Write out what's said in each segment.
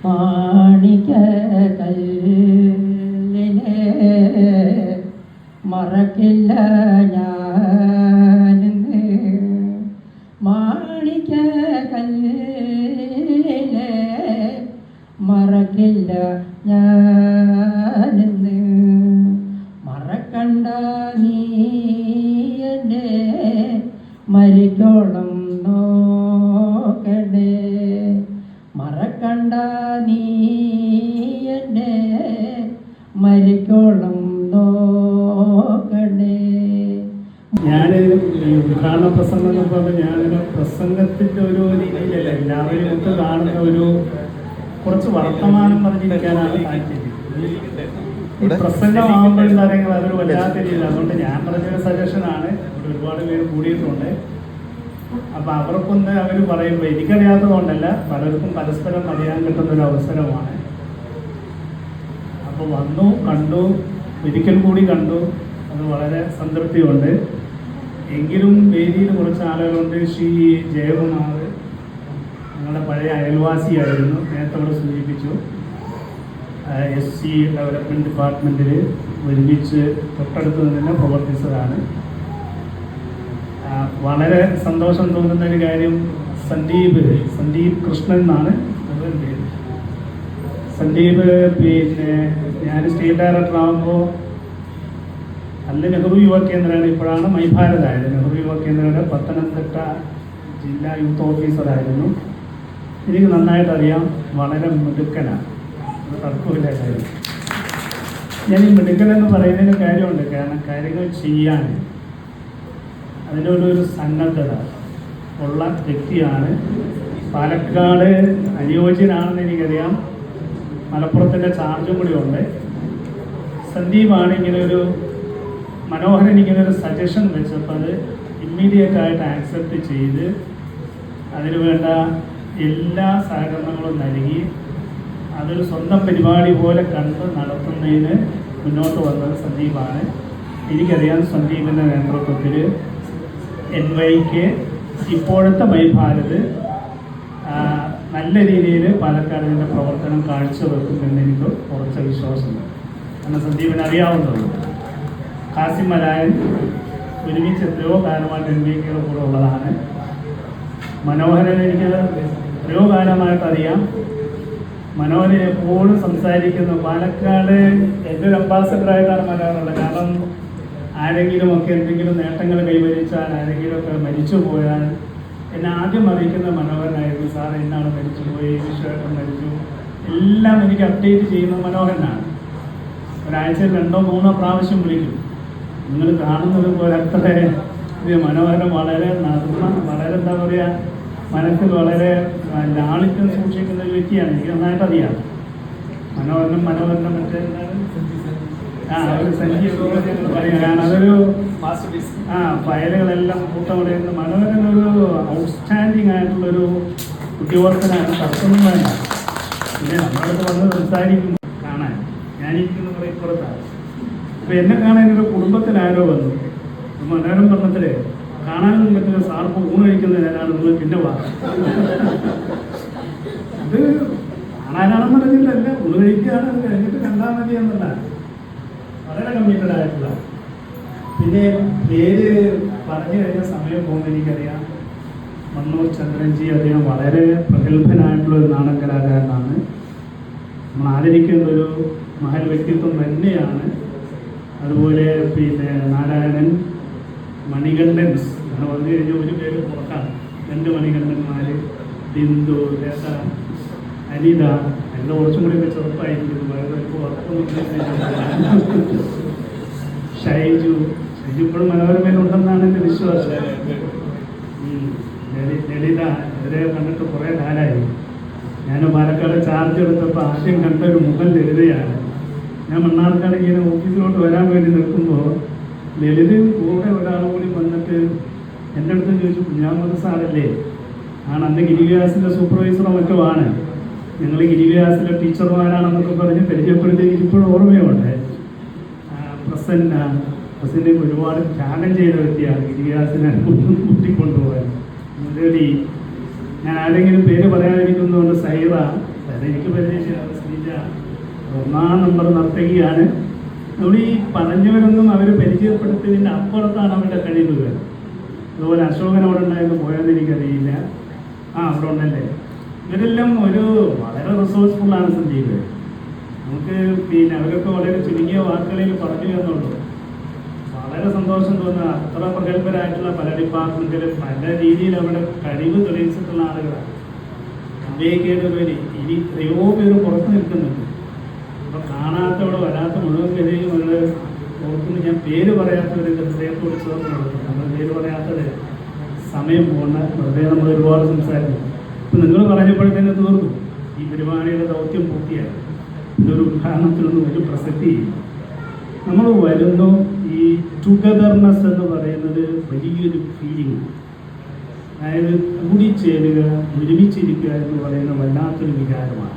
മാണിക്ക കല്ലിനെ മറക്കില്ല ഞാനിന്ന് മാണിക്ക കല്ലിനെ മറക്കില്ല ഞാനിന്ന് മറക്കണ്ട നീ എന്നെ മരിക്കോളം നോക്കണേ മറക്കണ്ട നീ എന്നെ മരിക്കോളം നോക്കണേ. ഞാൻ ഉദ്ഘാടന പ്രസംഗം എന്ന് പറഞ്ഞാൽ ഞാനൊരു പ്രസംഗത്തിൻ്റെ ഒരു രീതിയിലല്ല എല്ലാവരും ഒത്ത് കാണുന്ന ഒരു കുറച്ച് വർത്തമാനം പറഞ്ഞിരിക്കാനാണ് താല്പര്യം. ഈ പ്രസംഗമാകുമ്പോഴും കാര്യങ്ങൾ അതൊരു വല്ലാത്ത രീതിയിൽ അതുകൊണ്ട് ഞാൻ പറഞ്ഞൊരു സജഷനാണ്. ഇവിടെ ഒരുപാട് പേര് കൂടിയിട്ടുണ്ട്. അപ്പം അവർക്കൊന്ന് അവർ പറയുമ്പോൾ എനിക്കറിയാത്തതുകൊണ്ടല്ല, പലർക്കും പരസ്പരം അറിയാൻ കിട്ടുന്നൊരു അവസരമാണ്. അപ്പോൾ വന്നു കണ്ടു, ഒരിക്കൽ കൂടി കണ്ടു, അത് വളരെ സംതൃപ്തിയുണ്ട്. എങ്കിലും വേദിയിൽ കുറച്ച് ആളുകളുണ്ട്. ശ്രീ ജയകുമാർ ഞങ്ങളുടെ പഴയ അയൽവാസിയായിരുന്നു, നേരത്തെ അവിടെ സൂചിപ്പിച്ചു. SC ഡെവലപ്മെൻറ്റ് ഡിപ്പാർട്ട്മെൻറ്റിൽ ഒരുമിച്ച് തൊട്ടടുത്ത് നിന്ന് പ്രവർത്തിച്ചതാണ്. വളരെ സന്തോഷം തോന്നുന്ന ഒരു കാര്യം, സന്ദീപ് കൃഷ്ണൻ എന്നാണ് അവരുടെ പേര്. സന്ദീപ് പിന്നെ ഞാൻ സ്റ്റേറ്റ് ഡയറക്ടർ ആകുമ്പോൾ അന്ന് നെഹ്റു യുവ കേന്ദ്രമാണ്, ഇപ്പോഴാണ് മൈഭാരതായത്. നെഹ്റു യുവ കേന്ദ്രയുടെ പത്തനംതിട്ട ജില്ലാ യൂത്ത് ഓഫീസറായിരുന്നു. എനിക്ക് നന്നായിട്ട് അറിയാം, വളരെ മിടുക്കനാണ്, തർക്കമില്ല കാര്യം. ഞാൻ ഈ മിടുക്കനെന്ന് പറയുന്നതിന് കാര്യമുണ്ട്, കാരണം കാര്യങ്ങൾ ചെയ്യാൻ അതിനോടൊരു സന്നദ്ധത ഉള്ള വ്യക്തിയാണ്. പാലക്കാട് അനുയോജ്യനാണെന്ന് എനിക്കറിയാം, മലപ്പുറത്തിൻ്റെ ചാർജും കൂടി ഉണ്ട്. സന്ദീപാണ് ഇങ്ങനൊരു മനോഹരൻ ഇങ്ങനൊരു സജഷൻ വെച്ചപ്പോൾ അത് ഇമ്മീഡിയറ്റായിട്ട് ആക്സെപ്റ്റ് ചെയ്ത് അതിന് വേണ്ട എല്ലാ സഹകരണങ്ങളും നൽകി അതൊരു സ്വന്തം പരിപാടി പോലെ കണ്ട് നടത്തുന്നതിന് മുന്നോട്ട് വന്നത് സന്ദീപാണ്. എനിക്കറിയാം സന്ദീപിൻ്റെ നേതൃത്വത്തിൽ NYK ഇപ്പോഴത്തെ മൈഭാരത് നല്ല രീതിയിൽ പാലക്കാടിൻ്റെ പ്രവർത്തനം കാഴ്ചവെക്കുമെന്ന് എനിക്ക് ഉറച്ച വിശ്വാസമുണ്ട്. കാരണം സന്ദീപിനെ അറിയാവുന്നത് ഖാസിം മലായൻ ഒരുമിച്ച് എത്രയോ കാലമായിട്ട് NYKയുടെ കൂടെ ഉള്ളതാണ്. മനോഹരൻ എനിക്ക് എത്രയോ കാലമായിട്ട് അറിയാം. മനോഹരൻ എപ്പോഴും സംസാരിക്കുന്നു. പാലക്കാട് എൻ്റെ ഒരു അംബാസഡറായിട്ടാണ് മനോഹരുള്ളത്. കാരണം ആരെങ്കിലുമൊക്കെ എന്തെങ്കിലും നേട്ടങ്ങൾ കൈവരിച്ചാൽ, ആരെങ്കിലുമൊക്കെ മരിച്ചു പോയാൽ എന്നെ ആദ്യം അറിയിക്കുന്ന മനോഹരനായിരുന്നു. സാർ എന്നാണ് മരിച്ചുപോയി, വിശ്വാസം മരിച്ചു, എല്ലാം എനിക്ക് അപ്ഡേറ്റ് ചെയ്യുന്ന മനോഹരനാണ്. ഒരാഴ്ചയിൽ 2-3 പ്രാവശ്യം വിളിക്കും. നിങ്ങൾ കാണുന്നത് പോലെ അത്ര ഇത് മനോഹരൻ വളരെ വളരെ എന്താ പറയുക, മനസ്സിൽ വളരെ ലാളിത്യം സൂക്ഷിക്കുന്ന ഒരു വ്യക്തിയാണ്. എനിക്ക് നന്നായിട്ട് അറിയാം. മനോഹരനും മറ്റേ ഒരു സംഗീതം പറയാം. കാരണം അതൊരു ഫയലുകളെല്ലാം കൂട്ടമുടയുന്ന മനോഹരൻ ഒരു ഔട്ട്സ്റ്റാൻഡിങ് ആയിട്ടുള്ളൊരു ഉദ്യോഗസ്ഥനാണ്. തർക്കമൊന്നും വേണ്ട. പിന്നെ നമ്മളടുത്ത് വന്ന് സംസാരിക്കും കാണാൻ. ഞാനിരിക്കുന്ന കുറേ ഇപ്പുറത്താണ്. അപ്പോൾ എന്നെ കാണാൻ എൻ്റെ കുടുംബത്തിലാരോ വന്നു. മനോഹരൻ പറഞ്ഞത്തില് കാണാനൊന്നും പറ്റില്ല, സാർക്ക് ഊണ് കഴിക്കുന്ന ഞാനാണ്, നിങ്ങൾ പിന്നെ വാ. അത് കാണാനാണെന്ന് പറഞ്ഞിട്ടല്ല, ഊണ് കഴിക്കുകയാണ്, അത് കഴിഞ്ഞിട്ട് കണ്ടാൽ മതി എന്നല്ല. വളരെ കമ്മിറ്റഡ് ആയിട്ടുള്ള. പിന്നെ പേര് പറഞ്ഞു കഴിഞ്ഞ സമയം പോകുമ്പോൾ എനിക്കറിയാം, മണ്ണൂർ ചന്ദ്രൻജി അദ്ദേഹം വളരെ പ്രഗത്ഭനായിട്ടുള്ള ഒരു നാടൻ കലാകാരനാണ്. നമ്മൾ ആദരിക്കേണ്ട ഒരു മഹൽ വ്യക്തിത്വം തന്നെയാണ്. അതുപോലെ പിന്നെ നാരായണൻ, മണികണ്ഠൻ എന്ന് പറഞ്ഞു കഴിഞ്ഞാൽ ഒരു പേര് പുറത്താണ്. 2 മണികണ്ഠന്മാർ, ബിന്ദു, ലത, അനിത, എല്ലാം കുറച്ചും കൂടി ചെറുപ്പമായിരിക്കും. ഷൈജു ഇപ്പോഴും മനോരമയിലുണ്ടെന്നാണ് എൻ്റെ വിശ്വാസം. ലളിത, ഇവരെ കണ്ടിട്ട് കുറേ കാലമായി. ഞാൻ പാലക്കാട് ചാർജ് എടുത്തപ്പോൾ ആദ്യം കണ്ട ഒരു മുഖം ലളിതയാണ്. ഞാൻ മണ്ണാർക്കാട് ഇങ്ങനെ ഓഫീസിലോട്ട് വരാൻ വേണ്ടി നിൽക്കുമ്പോൾ ലളിതയും കൂടെ ഒരാൾ കൂടി വന്നിട്ട് എൻ്റെ അടുത്ത് ചോദിച്ചു, കുഞ്ഞാമത് സാറല്ലേ? ആണ്, അന്ന് ഗിരിവ്യാസിൻ്റെ സൂപ്പർവൈസറോ മറ്റോ ആണ്. ഞങ്ങൾ ഗിരിവ്യാസിലെ ടീച്ചർമാരാണെന്നൊക്കെ പറഞ്ഞ് പരിചയപ്പെടുത്തി. ഇപ്പോഴും ഓർമ്മയുണ്ട്. പ്രസന്റ് ഒരുപാട് ത്യാഗം ചെയ്ത വ്യക്തിയാണ്. ഗിരിവ്യാസിനെ കൂട്ടിക്കൊണ്ടുപോകാൻ മുരളി, ഞാൻ ആരെങ്കിലും പേര് പറയാതിരിക്കുന്നതുകൊണ്ട് സൈറ അതെനിക്ക് പരിചയിച്ച ശ്രീജ ഒന്നാം നമ്പർ നർത്തകിയാണ്. നമ്മൾ ഈ പറഞ്ഞവരൊന്നും അവർ പരിചയപ്പെടുത്തിയതിൻ്റെ അപ്പുറത്താണ് അവരുടെ കഴിവുകൾ. അതുപോലെ അശോകൻ അവിടെ ഉണ്ടായിരുന്നു, പോയെന്ന് എനിക്കറിയില്ല. അവിടെ ഉണ്ടല്ലേ. ഇവരെല്ലാം ഒരു വളരെ റിസോഴ്സ്ഫുള്ളാണ് സഞ്ജീവ്. നമുക്ക് അവരൊക്കെ വളരെ ചുരുങ്ങിയ വാക്കുകളിൽ പറഞ്ഞു എന്നുള്ളൂ. വളരെ സന്തോഷം തോന്നുക. അത്ര പ്രഗത്ഭരായിട്ടുള്ള പല ഡിപ്പാർട്ട്മെൻറ്റിലും പല രീതിയിൽ അവിടെ കഴിവ് തെളിയിച്ചിട്ടുള്ള ആളുകളാണ്. വിവേകേണ്ടവര് ഇനി എത്രയോ പേര് പുറത്ത് നിൽക്കുന്നുണ്ട്. അപ്പോൾ കാണാത്തവിടെ വരാത്ത മുഴുവൻ പേരെയും അവരുടെ ഓർക്കുന്നു. ഞാൻ പേര് പറയാത്തവരുടെ ഹൃദയത്തോട് ചേർന്ന് കൊടുക്കുന്നു. നമ്മൾ പേര് പറയാത്തത് സമയം പോകണ്ട, വെറുതെ നമ്മൾ ഒരുപാട് സംസാരിക്കുന്നു. ഇപ്പം നിങ്ങൾ പറഞ്ഞപ്പോഴത്തേന് തീർന്നു. ഈ പരിപാടിയുടെ ദൗത്യം പൂർത്തിയായി. ഇതൊരു ഉദാഹരണത്തിനൊന്നും ഒരു പ്രസക്തിയില്ല. നമ്മൾ വരുന്നു. ഈ ടുഗദർനെസ് എന്ന് പറയുന്നത് വലിയൊരു ഫീലിംഗ്. അതായത് കൂടിച്ചേരുക, ഒരുമിച്ചിരിക്കുക എന്ന് പറയുന്ന വല്ലാത്തൊരു വികാരമാണ്.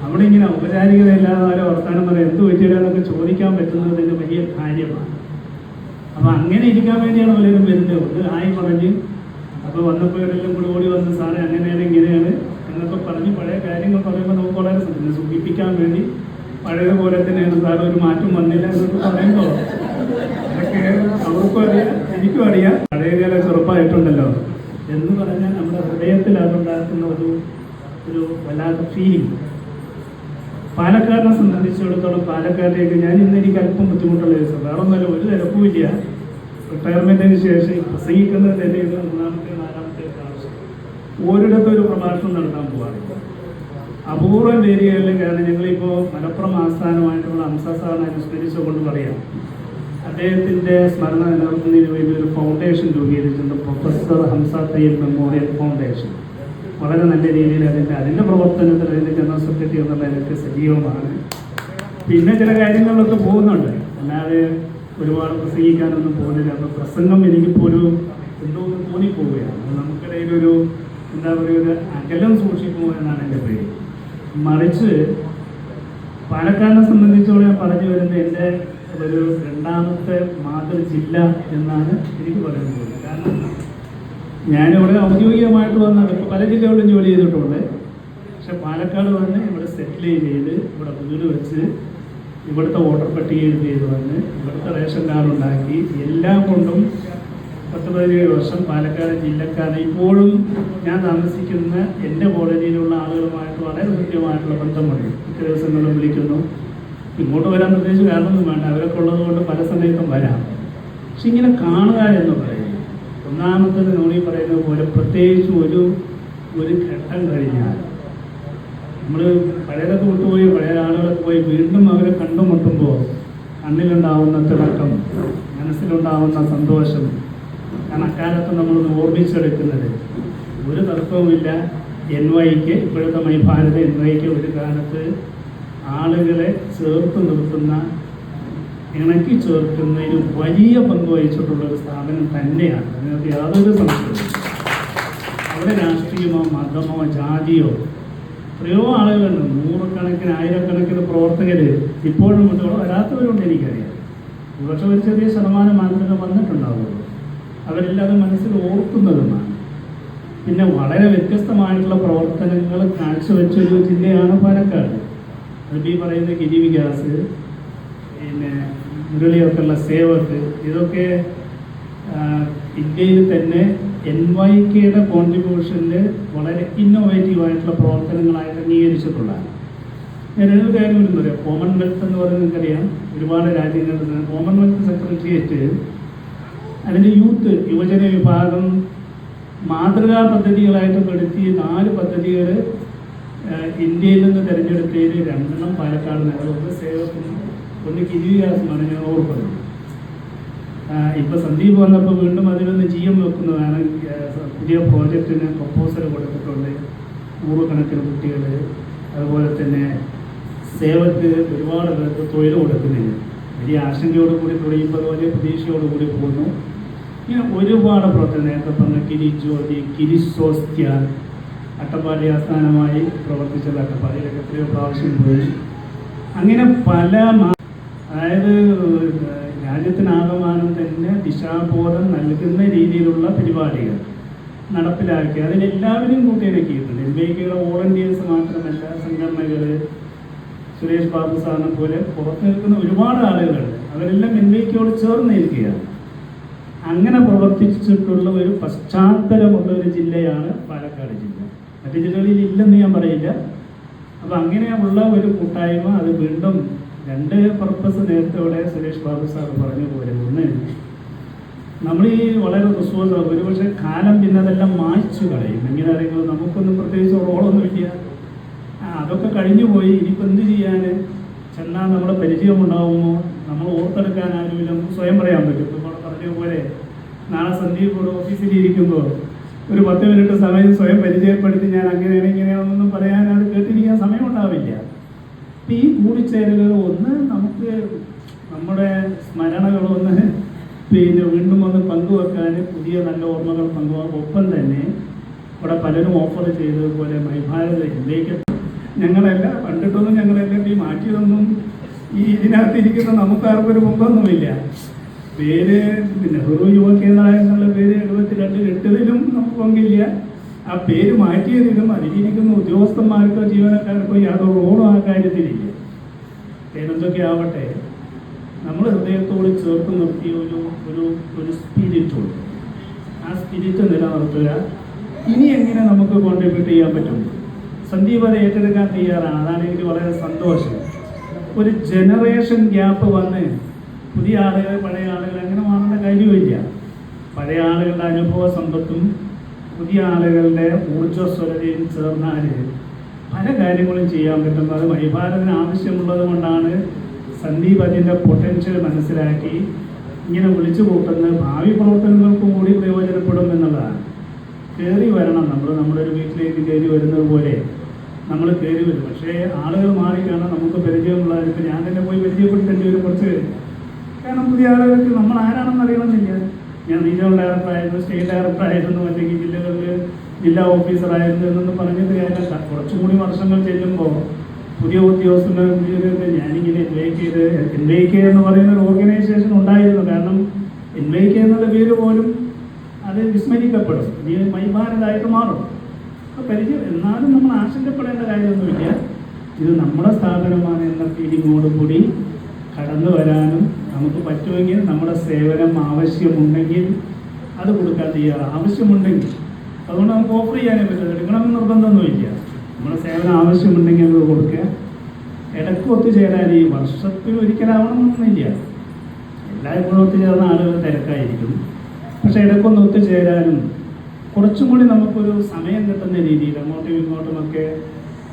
അവിടെ ഇങ്ങനെ ഔപചാരികതയില്ലാതെ ആരോ വർത്താനം പറയാം, എന്ത് പറ്റിയില്ലെന്നൊക്കെ ചോദിക്കാൻ പറ്റുന്നതിന് വലിയ കാര്യമാണ്. അപ്പോൾ അങ്ങനെ ഇരിക്കാൻ വേണ്ടിയാണ് പലരും വരുന്നത്. ഒന്ന് ആയി പറഞ്ഞ് അപ്പോൾ വന്നപ്പോൾ ഇവരെല്ലാം കൂടി ഓടി വന്ന് സാറേ അങ്ങനെയാണ് ഇങ്ങനെയാണ് എന്നൊക്കെ പറഞ്ഞ് പഴയ കാര്യങ്ങൾ പറയുമ്പോൾ നമുക്ക് വളരെ സൂചിപ്പിക്കാൻ വേണ്ടി പഴയതുപോലെ തന്നെയാണ് സാർ, ഒരു മാറ്റം വന്നില്ല എന്നൊക്കെ പറയുമ്പോൾ അതൊക്കെ അവർക്കും അറിയാം, എനിക്കും അറിയാം. പഴയകാല ചെറുപ്പമായിട്ടുണ്ടല്ലോ എന്ന് പറഞ്ഞാൽ നമ്മുടെ ഹൃദയത്തിൽ അതുണ്ടാക്കുന്ന ഒരു വല്ലാത്ത ഫീലിംഗ്. പാലക്കാടിനെ സംബന്ധിച്ചിടത്തോളം പാലക്കാടിലേക്ക് ഞാൻ ഇന്ന് എനിക്ക് അല്പം ബുദ്ധിമുട്ടുള്ള ദിവസം, വേറെ ഒന്നല്ല, ഒരു തിരക്കുമില്ല. റിട്ടയർമെൻറ്റിന് ശേഷം പ്രസംഗിക്കുന്നത് തന്നെ ഇത് 3-ാമത്തെ 4-ാമത്തെ പ്രാവശ്യം ഒരിടത്തും ഒരു പ്രഭാഷണം നടത്താൻ പോകാറില്ല. അപൂർവം ഏരിയകളിൽ. കാരണം ഞങ്ങളിപ്പോൾ മലപ്പുറം ആസ്ഥാനമായിട്ടുള്ള ഹംസ സാറിനെ അനുസ്മരിച്ചുകൊണ്ട് പറയാം, അദ്ദേഹത്തിൻ്റെ സ്മരണ നിലനിർത്തുന്നതിന് വേണ്ടി ഒരു ഫൗണ്ടേഷൻ രൂപീകരിച്ചിട്ടുണ്ട്, professor Hamza Tayyab memorial foundation. വളരെ നല്ല രീതിയിൽ അതിൻ്റെ പ്രവർത്തനത്തിൽ അതിൻ്റെ ജനറൽ സെക്രട്ടറി എന്നുള്ള എനിക്ക് സജീവമാണ്. പിന്നെ ചില കാര്യങ്ങളിലൊക്കെ പോകുന്നുണ്ട്, അല്ലാതെ ഒരുപാട് പ്രസംഗിക്കാനൊന്നും പോകുന്നില്ല. അപ്പോൾ പ്രസംഗം എനിക്കിപ്പോൾ എന്തോ തോന്നിപ്പോവുകയാണ്. നമുക്കിടയിലൊരു എന്താ പറയുക, ഒരു അകലം സൂക്ഷിക്കുമോ എന്നാണ് എൻ്റെ പേര്. മറിച്ച് പാലക്കാടിനെ സംബന്ധിച്ചോളം ഞാൻ പറഞ്ഞു വരുന്നത് എൻ്റെ ഒരു 2ാമത്തെ മാതൃ ജില്ല എന്നാണ് എനിക്ക് പറയാൻ പോകുന്നത്. കാരണം ഞാനിവിടെ ഔദ്യോഗികമായിട്ട് വന്നത് ഇപ്പോൾ പല ജില്ലകളിലും ജോലി ചെയ്തിട്ടുണ്ട്. പക്ഷെ പാലക്കാട് വന്ന് ഇവിടെ സെറ്റിൽ ചെയ്ത് ഇവിടെ വീട് വെച്ച് ഇവിടുത്തെ വോട്ടർ പട്ടിക ചെയ്ത് വന്ന് ഇവിടുത്തെ റേഷൻ കാർഡ് ഉണ്ടാക്കി എല്ലാം കൊണ്ടും 10-17 വർഷം പാലക്കാട് ജില്ലക്കാരൻ. ഇപ്പോഴും ഞാൻ താമസിക്കുന്ന എൻ്റെ കോളനിയിലുള്ള ആളുകളുമായിട്ട് വളരെ കൃത്യമായിട്ടുള്ള ബന്ധമുണ്ട്. മിക്ക ദിവസങ്ങളിലും വിളിക്കുന്നു. ഇങ്ങോട്ട് വരാൻ പ്രത്യേകിച്ച് കാരണമൊന്നും വേണ്ട, അവരൊക്കെ ഉള്ളത് കൊണ്ട് പല സമയത്തും വരാം. പക്ഷെ ഇങ്ങനെ കാണുക എന്ന് പറയുന്നത് ഒന്നാമത്തത് നോണി പറയുന്നത് പോലെ പ്രത്യേകിച്ച് ഒരു ഘട്ടം കഴിഞ്ഞാൽ നമ്മൾ പഴയതൊക്കെ വിട്ടുപോയി പഴയ ആളുകളൊക്കെ പോയി വീണ്ടും അവരെ കണ്ടുമുട്ടുമ്പോൾ കണ്ണിലുണ്ടാവുന്ന തിളക്കം, മനസ്സിലുണ്ടാവുന്ന സന്തോഷം. കാരണം അക്കാലത്ത് നമ്മളൊന്ന് ഓർമ്മിച്ചെടുക്കുന്നത് ഒരു തർക്കവുമില്ല. NYക്ക് ഇപ്പോഴത്തെ മൈഭാരത് NYക്ക് ഒരു കാലത്ത് ആളുകളെ ചേർത്ത് നിർത്തുന്ന, ഇണക്കി ചേർക്കുന്നതിന് വലിയ പങ്ക് വഹിച്ചിട്ടുള്ളൊരു സ്ഥാപനം തന്നെയാണ്. അതിനകത്ത് യാതൊരു സംശയവും. അവിടെ രാഷ്ട്രീയമോ മതമോ ജാതിയോ എത്രയോ ആളുകളുണ്ട്, 100-കണക്കിന് 1000-കണക്കിന് പ്രവർത്തകർ ഇപ്പോഴും ഇവിടെ വരാത്തവരുണ്ട് എനിക്കറിയാം. പക്ഷെ ഒരു ചെറിയ ശതമാനം മാത്രമേ വന്നിട്ടുണ്ടാവുള്ളൂ. അവരില്ലാതെ മനസ്സിൽ ഓർക്കുന്നതുമാണ്. പിന്നെ വളരെ വ്യത്യസ്തമായിട്ടുള്ള പ്രവർത്തനങ്ങൾ കാഴ്ചവെച്ചൊരു ജില്ലയാണ് പാലക്കാട്. അതിപ്പോൾ ഈ പറയുന്ന ഗിരി വികാസ്, പിന്നെ മുരളിയൊക്കെയുള്ള സേവക്ക്, ഇതൊക്കെ ഇന്ത്യയിൽ തന്നെ NYKയുടെ കോൺട്രിബ്യൂഷനിൽ വളരെ ഇന്നോവേറ്റീവായിട്ടുള്ള പ്രവർത്തനങ്ങളായിട്ട് അംഗീകരിച്ചിട്ടുള്ളതാണ്. ഞാൻ ഒരു കാര്യം എന്ന് പറയാം, കോമൺവെൽത്ത് എന്ന് പറയുന്നത് നിങ്ങൾക്കറിയാം, ഒരുപാട് രാജ്യങ്ങളിൽ കോമൺവെൽത്ത് സെക്രട്ടേറിയറ്റ് അതിൻ്റെ യുവജന വിഭാഗം മാതൃകാ പദ്ധതികളായിട്ട് പെടുത്തി 4 പദ്ധതികൾ ഇന്ത്യയിൽ നിന്ന് തിരഞ്ഞെടുത്തതിൽ 2 പാലക്കാട് നേതൃത്വം സേവത്തിന് ഒന്ന് ഗിരിവികാസമാണ് ഞാൻ ഓർക്കുന്നത്. ഇപ്പോൾ സന്ദീപ് വന്നപ്പോൾ വീണ്ടും അതിലൊന്ന് GM വെക്കുന്നതാണ്. പുതിയ പ്രോജക്റ്റിന് പ്രപ്പോസൽ കൊടുത്തിട്ടുണ്ട്. 100-കണക്കിന് കുട്ടികൾ, അതുപോലെ തന്നെ സേവക്ക് ഒരുപാട് പേർക്ക് തൊഴിൽ കൊടുക്കുന്നില്ല. വലിയ ആശങ്കയോടുകൂടി തുടങ്ങിയപ്പോൾ വലിയ പ്രതീക്ഷയോടുകൂടി പോകുന്നു. ഇങ്ങനെ ഒരുപാട് പ്രവർത്തനം. നേരത്തെ പറഞ്ഞ കിരിജ്യോതി, കിരിസ്വസ്ത്യ, അട്ടപ്പാടി ആസ്ഥാനമായി പ്രവർത്തിച്ചത്. അട്ടപ്പാടിയിലൊക്കെ എത്രയോ പ്രാവശ്യം പോയി. അങ്ങനെ പല, അതായത് രാജ്യത്തിനാകമാനം തന്നെ ദിശാബോധം നൽകുന്ന രീതിയിലുള്ള പരിപാടികൾ നടപ്പിലാക്കി അതിലെല്ലാവരും കൂട്ടിയിണക്കിയിട്ടുണ്ട്. എൻവൈക്കയുടെ വോളണ്ടിയേഴ്സ് മാത്രമല്ല, സംഘടനകൾ, സുരേഷ് ബാബു സാറിനെ പോലെ പുറത്ത് നിൽക്കുന്ന ഒരുപാട് ആളുകളുണ്ട്. അവരെല്ലാം എൻവൈക്കയോട് ചേർന്ന് നിൽക്കുകയാണ്. അങ്ങനെ പ്രവർത്തിച്ചിട്ടുള്ള ഒരു പശ്ചാത്തലമുള്ള ഒരു ജില്ലയാണ് പാലക്കാട് ജില്ല. മറ്റു ജില്ലകളിൽ ഇല്ലെന്ന് ഞാൻ പറയില്ല. അപ്പം അങ്ങനെയുള്ള ഒരു കൂട്ടായ്മ, അത് വീണ്ടും രണ്ട് പർപ്പസ് നേരത്തെ ഇവിടെ സുരേഷ് ബാബു സാർ പറഞ്ഞ പോലെ, ഒന്ന് നമ്മൾ ഈ വളരെ റിസോഴ്സ് ഒരുപക്ഷെ കാലം പിന്നെ അതെല്ലാം മായ്ച്ചു കളയും. എങ്ങനെ ആരെങ്കിലും നമുക്കൊന്നും പ്രത്യേകിച്ച് റോളൊന്നുമില്ല, അതൊക്കെ കഴിഞ്ഞു പോയി. ഇനിയിപ്പോൾ എന്ത് ചെയ്യാൻ ചെന്നാൽ നമ്മുടെ പരിചയം ഉണ്ടാകുമോ, നമ്മൾ ഓർത്തെടുക്കാൻ ആരുമില്ല, നമുക്ക് സ്വയം പറയാൻ പറ്റും. ഇപ്പോൾ പറഞ്ഞ പോലെ നാളെ സന്ദീപ് ഇവിടെ ഓഫീസിലിരിക്കുമ്പോൾ ഒരു 10 മിനിറ്റ് സമയം സ്വയം പരിചയപ്പെടുത്തി ഞാൻ അങ്ങനെയാണ് ഇങ്ങനെയാണെന്നൊന്നും പറയാൻ അത് കേട്ടിരിക്കാൻ സമയം ഉണ്ടാവില്ല. അപ്പം ഈ കൂടിച്ചേരലുകൾ ഒന്ന് നമുക്ക് നമ്മുടെ സ്മരണകളൊന്ന് പിന്നെ വീണ്ടും ഒന്ന് പങ്കുവെക്കാൻ, പുതിയ നല്ല ഓർമ്മകൾ പങ്കുവെക്കാൻ, ഒപ്പം തന്നെ ഇവിടെ പലരും ഓഫർ ചെയ്തതുപോലെ മൈഭാരത് ഇതിലേക്ക് ഞങ്ങളെല്ലാം കണ്ടിട്ടൊന്നും ഞങ്ങളെല്ലാം ഈ മാറ്റിയതൊന്നും ഈ ഇതിനകത്തിരിക്കുന്ന നമുക്കാർക്കും ഒരു മുമ്പൊന്നുമില്ല. പേര് നെഹ്റു യുവ കേന്ദ്രമായ എന്നുള്ള പേര് 72 കെട്ടതിലും നമുക്ക് പങ്കില്ല. ആ പേര് മാറ്റിയതിലും അതിലിരിക്കുന്ന ഉദ്യോഗസ്ഥന്മാർക്കോ ജീവനക്കാർക്കോ യാതൊരു റോളും ആ കാര്യത്തിലില്ല. എന്തൊക്കെ ആവട്ടെ, നമ്മൾ ഹൃദയത്തോട് ചേർത്ത് നിർത്തിയ ഒരു സ്പിരിറ്റുണ്ട്. ആ സ്പിരിറ്റ് നിലനിർത്തുക. ഇനി എങ്ങനെ നമുക്ക് കോൺട്രിബ്യൂട്ട് ചെയ്യാൻ പറ്റും? സന്ദീപ് അത് ഏറ്റെടുക്കാൻ തയ്യാറാണ്. അതാണ് എനിക്ക് വളരെ സന്തോഷം. ഒരു ജനറേഷൻ ഗ്യാപ്പ് വന്ന് പുതിയ ആളുകൾ പഴയ ആളുകൾ അങ്ങനെ മാറേണ്ട കാര്യമില്ല. പഴയ ആളുകളുടെ അനുഭവ സമ്പത്തും പുതിയ ആളുകളുടെ ഊർജ്ജസ്വലതയും ചേർന്നാൽ പല കാര്യങ്ങളും ചെയ്യാൻ പറ്റും. അത് മൈഭാരതിന് ആവശ്യമുള്ളത് കൊണ്ടാണ് സന്ദീപ് അതിൻ്റെ പൊട്ടൻഷ്യൽ മനസ്സിലാക്കി ഇങ്ങനെ വിളിച്ചു കൂട്ടുന്ന ഭാവി പ്രവർത്തനങ്ങൾക്കും കൂടി പ്രയോജനപ്പെടും എന്നുള്ളതാണ്. കയറി വരണം. നമ്മുടെ ഒരു വീട്ടിലേക്ക് കയറി വരുന്നത് പോലെ നമ്മൾ കയറി വരും. പക്ഷേ ആളുകൾ മാറിക്കാണാൻ നമുക്ക് പരിചയമുള്ളവർക്ക് ഞാൻ തന്നെ പോയി പരിചയപ്പെടുത്തേണ്ടി വരും കുറച്ച്. കാരണം പുതിയ ആളുകൾക്ക് നമ്മൾ ആരാണെന്ന് അറിയണമെന്നില്ല. ഞാൻ റീജിയണൽ ഡയറക്ടറായിരുന്നു, സ്റ്റേറ്റ് ഡയറക്ടറായിരുന്നു, അല്ലെങ്കിൽ ജില്ലകളിൽ ജില്ലാ ഓഫീസറായിരുന്നു എന്നൊന്നും പറഞ്ഞത് കാര്യമല്ല. കുറച്ചും കൂടി വർഷങ്ങൾ ചെല്ലുമ്പോൾ പുതിയ ഉദ്യോഗസ്ഥരുടെ പുതിയൊരു ഞാനിങ്ങനെ എൻവൈകെ എന്ന് പറയുന്ന ഒരു ഓർഗനൈസേഷൻ ഉണ്ടായിരുന്നു. കാരണം എൻവൈകെ എന്നുള്ള പേര് പോലും അത് വിസ്മരിക്കപ്പെടും, ഇനി മൈഭാരതായിട്ട് മാറും. അപ്പോൾ പരിചയം എന്നാലും നമ്മൾ ആശങ്കപ്പെടേണ്ട കാര്യമൊന്നുമില്ല. ഇത് നമ്മുടെ സ്ഥാപനമാണ് എന്ന ഫീലിങ്ങോടുകൂടി കടന്നു വരാനും നമുക്ക് പറ്റുമെങ്കിൽ നമ്മുടെ സേവനം ആവശ്യമുണ്ടെങ്കിൽ അത് കൊടുക്കാൻ തയ്യാറാണ്. ആവശ്യമുണ്ടെങ്കിൽ അതുകൊണ്ട് നമുക്ക് ഓഫർ ചെയ്യാനേ പറ്റും. എടുക്കണമെന്ന് നിർബന്ധമൊന്നുമില്ല. നമ്മുടെ സേവനം ആവശ്യമുണ്ടെങ്കിൽ അത് കൊടുക്കുക. ഇടയ്ക്ക് ഒത്തുചേരാൻ ഈ വർഷത്തിൽ ഒരിക്കലാവണമെന്നൊന്നുമില്ല. എല്ലായ്പ്പോഴും ഒത്തുചേർന്ന ആളുകൾ തിരക്കായിരിക്കും. പക്ഷേ ഇടയ്ക്കൊന്ന് ഒത്തുചേരാനും കുറച്ചും കൂടി നമുക്കൊരു സമയം കിട്ടുന്ന രീതിയിൽ അങ്ങോട്ടും ഇങ്ങോട്ടുമൊക്കെ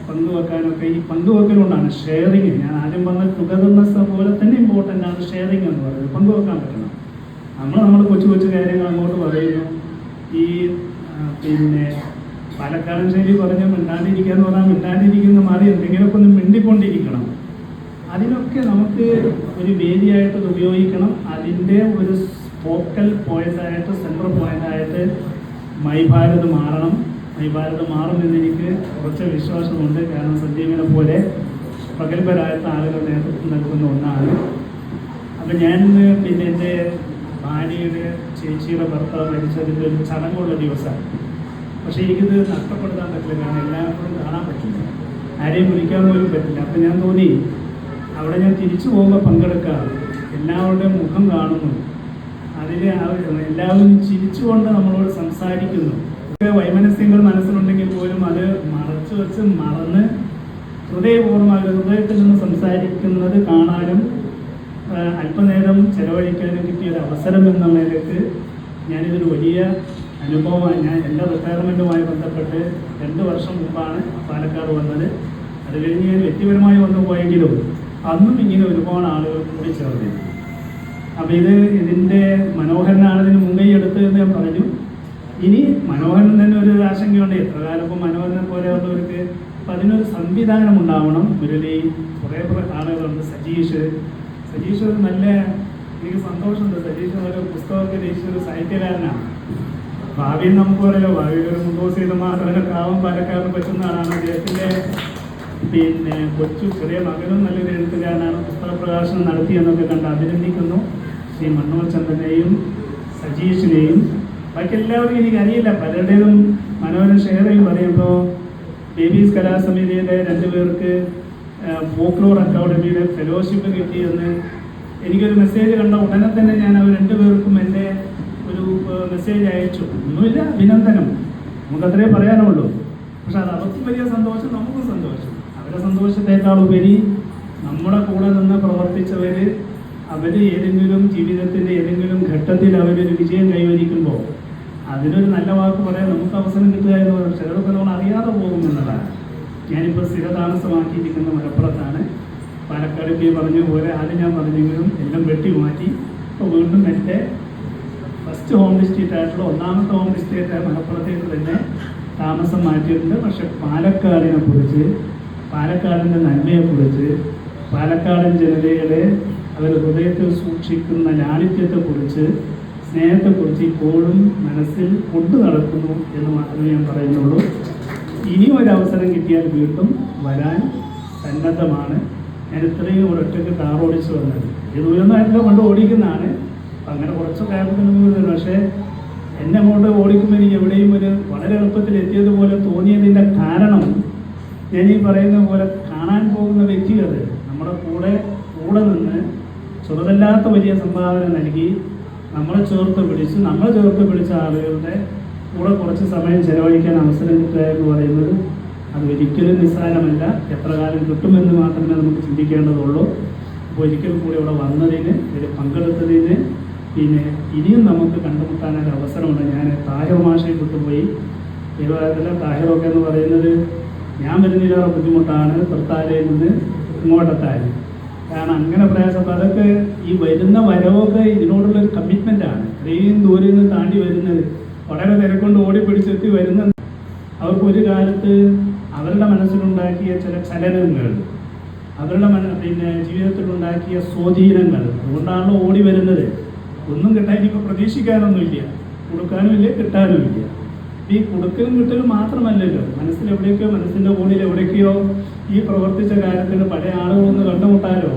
പങ്കുവെക്കാനൊക്കെ ഈ പങ്കുവെക്കലുകൊണ്ടാണ് ഷെയറിങ്. ഞാൻ ആദ്യം പറഞ്ഞ ടുഗദർനെസ് പോലെ തന്നെ ഇമ്പോർട്ടൻ്റ് ആണ് ഷെയറിങ് എന്ന് പറയുന്നത്. പങ്കുവെക്കാൻ പറ്റണം. നമ്മൾ കൊച്ചു കൊച്ചു കാര്യങ്ങൾ അങ്ങോട്ട് പറയുന്നു. ഈ പിന്നെ പാലക്കാടൻ ശൈലി പറഞ്ഞ് മിണ്ടാണ്ടിരിക്കുക എന്ന് പറഞ്ഞാൽ മിണ്ടാണ്ടിരിക്കുന്ന മാറി എന്തെങ്കിലുമൊക്കെ ഒന്ന് മിണ്ടിക്കൊണ്ടിരിക്കണം. അതിനൊക്കെ നമുക്ക് ഒരു വേദിയായിട്ട് ഉപയോഗിക്കണം. അതിൻ്റെ ഒരു ഫോക്കൽ പോയിൻ്റായിട്ട്, സെൻട്രൽ പോയിൻ്റായിട്ട് മൈഭാരത് മാറണം. മൈഭാരത് മാറുമെന്ന് എനിക്ക് കുറച്ച് വിശ്വാസമുണ്ട്. കാരണം സന്ദീപിനെ പോലെ പ്രഗത്ഭരായിട്ടുള്ള ആളുകൾ നേതൃത്വം നൽകുന്ന ഒന്നാണ്. അപ്പം ഞാൻ പിന്നെ എൻ്റെ ഭാര്യയുടെ ചേച്ചിയുടെ ഭർത്താവ് മരിച്ചതിൻ്റെ ഒരു ചടങ്ങുള്ള ദിവസമാണ്. പക്ഷേ എനിക്കിത് നഷ്ടപ്പെടുത്താൻ പറ്റില്ല. കാരണം എല്ലാവരും കാണാൻ പറ്റില്ല, ആരെയും വിളിക്കാൻ പോലും പറ്റില്ല. അപ്പം ഞാൻ തോന്നി അവിടെ ഞാൻ തിരിച്ചു പോകുമ്പോൾ പങ്കെടുക്കാം. എല്ലാവരുടെയും മുഖം കാണുന്നു, അതിൽ എല്ലാവരും ചിരിച്ചുകൊണ്ട് നമ്മളോട് സംസാരിക്കുന്നു. വൈമനസ്യങ്ങൾ മനസ്സിലുണ്ടെങ്കിൽ പോലും അത് മറച്ചു വെച്ച് മറന്ന് ഹൃദയപൂർവ്വം ഹൃദയത്തിൽ നിന്ന് സംസാരിക്കുന്നത് കാണാനും അല്പനേരം ചെലവഴിക്കാനും കിട്ടിയൊരു അവസരം എന്നുള്ളതിലേക്ക് ഞാനിതൊരു വലിയ അനുഭവമായി. ഞാൻ എൻ്റെ റിട്ടയർമെൻറ്റുമായി ബന്ധപ്പെട്ട് 2 വർഷം മുമ്പാണ് പാലക്കാട് വന്നത്. അത് കഴിഞ്ഞ് ഞാൻ വ്യക്തിപരമായി വന്നു പോയെങ്കിലും അന്നും ഇങ്ങനെ ഒരുപാട് ആളുകൾ കൂടി ചേർന്നിരുന്നു. അപ്പോൾ ഇതിൻ്റെ മനോഹരനാണ് ഇതിന് മുൻകൈ എടുത്തതെന്ന് ഞാൻ പറഞ്ഞു. ഇനി മനോഹരൻ തന്നെ ഒരു ആശങ്കയുണ്ട്. എത്ര കാലം ഇപ്പോൾ മനോഹരനെ പോലെ ഉള്ളവർക്ക് അപ്പം അതിനൊരു സംവിധാനം ഉണ്ടാവണം. മുരളി, കുറേ ആളുകളുണ്ട്. സജീഷ് ഒരു നല്ല, എനിക്ക് സന്തോഷമുണ്ട്. സജീഷ് ഒരു പുസ്തകമൊക്കെ രചിച്ച ഒരു സാഹിത്യകാരനാണ്. ഭാവിയിൽ നമുക്ക് പറയല്ലോ, ഭാവിയിൽ ഒരു 3 ദിവസം മാത്രമൊക്കെ ആവും പാലക്കാട് പറ്റുന്ന ആളാണ്. അദ്ദേഹത്തിൻ്റെ പിന്നെ ചെറിയ മകനും നല്ലൊരു എഴുത്തുകാരനാണ്. പുസ്തക പ്രകാശനം നടത്തിയെന്നൊക്കെ കണ്ട് അഭിനന്ദിക്കുന്നു ശ്രീ മണ്ണൂർ ചന്ദ്രനെയും സജീഷിനെയും. ബാക്കി എല്ലാവർക്കും എനിക്കറിയില്ല, പലരുടേതും മനോഹരൻ ഷെയർ ചെയ്യും പറയുമ്പോൾ ബേബീസ് കലാസമിതിയുടെ 2 പേർക്ക് ഫോക്ലോർ അക്കാദമിയുടെ ഫെലോഷിപ്പ് കിട്ടിയെന്ന് എനിക്കൊരു മെസ്സേജ് കണ്ട ഉടനെ തന്നെ ഞാൻ അവർ 2 പേർക്കും എൻ്റെ ഒരു മെസ്സേജ് അയച്ചു. ഒന്നുമില്ല, അഭിനന്ദനം, നമുക്കത്രേ പറയാനുള്ളൂ. പക്ഷെ അത് അവർക്കും വലിയ സന്തോഷം, നമുക്കും സന്തോഷം. അവരുടെ സന്തോഷത്തെക്കാളുപരി നമ്മുടെ കൂടെ നിന്ന് പ്രവർത്തിച്ചവർ അവർ ഏതെങ്കിലും ജീവിതത്തിൻ്റെ ഏതെങ്കിലും ഘട്ടത്തിൽ അവരൊരു വിജയം കൈവരിക്കുമ്പോൾ അതിനൊരു നല്ല വാക്ക് പറയാൻ നമുക്ക് അവസരം കിട്ടുക എന്ന് പറയുന്നത് ചിലർക്ക് നമ്മൾ അറിയാതെ പോകുമെന്നുള്ളതാണ്. ഞാനിപ്പോൾ സ്ഥിരതാമസമാക്കിയിരിക്കുന്ന മലപ്പുറത്താണ്. പാലക്കാട് പറഞ്ഞ പോലെ ആദ്യം ഞാൻ പറഞ്ഞെങ്കിലും എല്ലാം വെട്ടി മാറ്റി ഇപ്പോൾ വീണ്ടും എൻ്റെ ഫസ്റ്റ് ഹോം ഡിസ്ട്രിക്റ്റ് ആയിട്ടുള്ള 1ാമത്തെ ഹോം ഡിസ്ട്രിക്റ്റ് മലപ്പുറത്തേക്ക് തന്നെ താമസം മാറ്റിയിട്ടുണ്ട്. പക്ഷെ പാലക്കാടിനെ കുറിച്ച്, പാലക്കാടിൻ്റെ നന്മയെക്കുറിച്ച്, പാലക്കാടൻ ജനതയുടെ അവർ ഹൃദയത്തിൽ സൂക്ഷിക്കുന്ന ലാളിത്യത്തെക്കുറിച്ച്, സ്നേഹത്തെക്കുറിച്ച് ഇപ്പോഴും മനസ്സിൽ കൊണ്ടു നടക്കുന്നു എന്ന് മാത്രമേ ഞാൻ പറയുന്നുള്ളൂ. ഇനിയും ഒരവസരം കിട്ടിയാൽ വീണ്ടും വരാൻ സന്നദ്ധമാണ്. ഞാൻ ഇത്രയും ഒരൊറ്റയ്ക്ക് കാർ ഓടിച്ച് വന്നത് ഈ ദൂരമായിട്ടൊക്കെ കൊണ്ട് ഓടിക്കുന്നതാണ്. അങ്ങനെ കുറച്ച് കാര്യങ്ങൾ, പക്ഷേ എന്നെ അങ്ങോട്ട് ഓടിക്കുമ്പോൾ എനിക്ക് എവിടെയും ഒരു വളരെ എളുപ്പത്തിൽ എത്തിയതുപോലെ തോന്നിയതിൻ്റെ കാരണം ഞാൻ ഈ പറയുന്ന പോലെ കാണാൻ പോകുന്ന വ്യക്തികൾ നമ്മുടെ കൂടെ നിന്ന് ചെറുതല്ലാത്ത വലിയ സംഭാവന നൽകി നമ്മളെ ചേർത്ത് പിടിച്ച ആളുകളുടെ കൂടെ കുറച്ച് സമയം ചെലവഴിക്കാൻ അവസരം കിട്ടുക എന്ന് പറയുന്നത് അത് ഒരിക്കലും നിസ്സാരമല്ല. എത്ര കാലം കിട്ടുമെന്ന് മാത്രമേ നമുക്ക് ചിന്തിക്കേണ്ടതുള്ളൂ. അപ്പോൾ ഒരിക്കൽ കൂടി ഇവിടെ വന്നതിന്, ഇതിൽ പങ്കെടുത്തതിന്, പിന്നെ ഇനിയും നമുക്ക് കണ്ടുമുട്ടാനൊരു അവസരമുണ്ട്. ഞാൻ താഹിർ മാഷയെ വിട്ടുപോയി. തിരുവാതിര താഹിറൊക്കെ എന്ന് പറയുന്നത് ഞാൻ വരുന്നതിലേറെ ബുദ്ധിമുട്ടാണ് തൃത്താലയിൽ നിന്ന് ഇങ്ങോട്ടെത്താൻ. കാരണം അങ്ങനെ പ്രയാസം, അതൊക്കെ ഈ വരുന്ന വരവൊക്കെ ഇതിനോടുള്ളൊരു കമ്മിറ്റ്മെൻറ്റാണ്. ഇത്രയും ദൂരെ നിന്ന് താണ്ടി വരുന്നത്, വളരെ തിരക്കൊണ്ട് ഓടിപ്പിടിച്ചെത്തി വരുന്നത്. അവർക്ക് ഒരു കാലത്ത് അവരുടെ മനസ്സിലുണ്ടാക്കിയ ചില ചലനങ്ങൾ, അവരുടെ ജീവിതത്തിലുണ്ടാക്കിയ സ്വാധീനങ്ങൾ, അതുകൊണ്ടാണല്ലോ ഓടി വരുന്നത്. ഒന്നും കിട്ടാൻ ഇപ്പോൾ പ്രതീക്ഷിക്കാനൊന്നുമില്ല, കൊടുക്കാനുമില്ല, കിട്ടാനുമില്ല. ഈ കൊടുക്കലും കിട്ടലും മാത്രമല്ലല്ലോ, മനസ്സിൻ്റെ കോണിൽ എവിടേക്കോ ഈ പ്രവർത്തിച്ച കാര്യത്തിന് പഴയ ആളുകളൊന്ന് കണ്ടുമുട്ടാലോ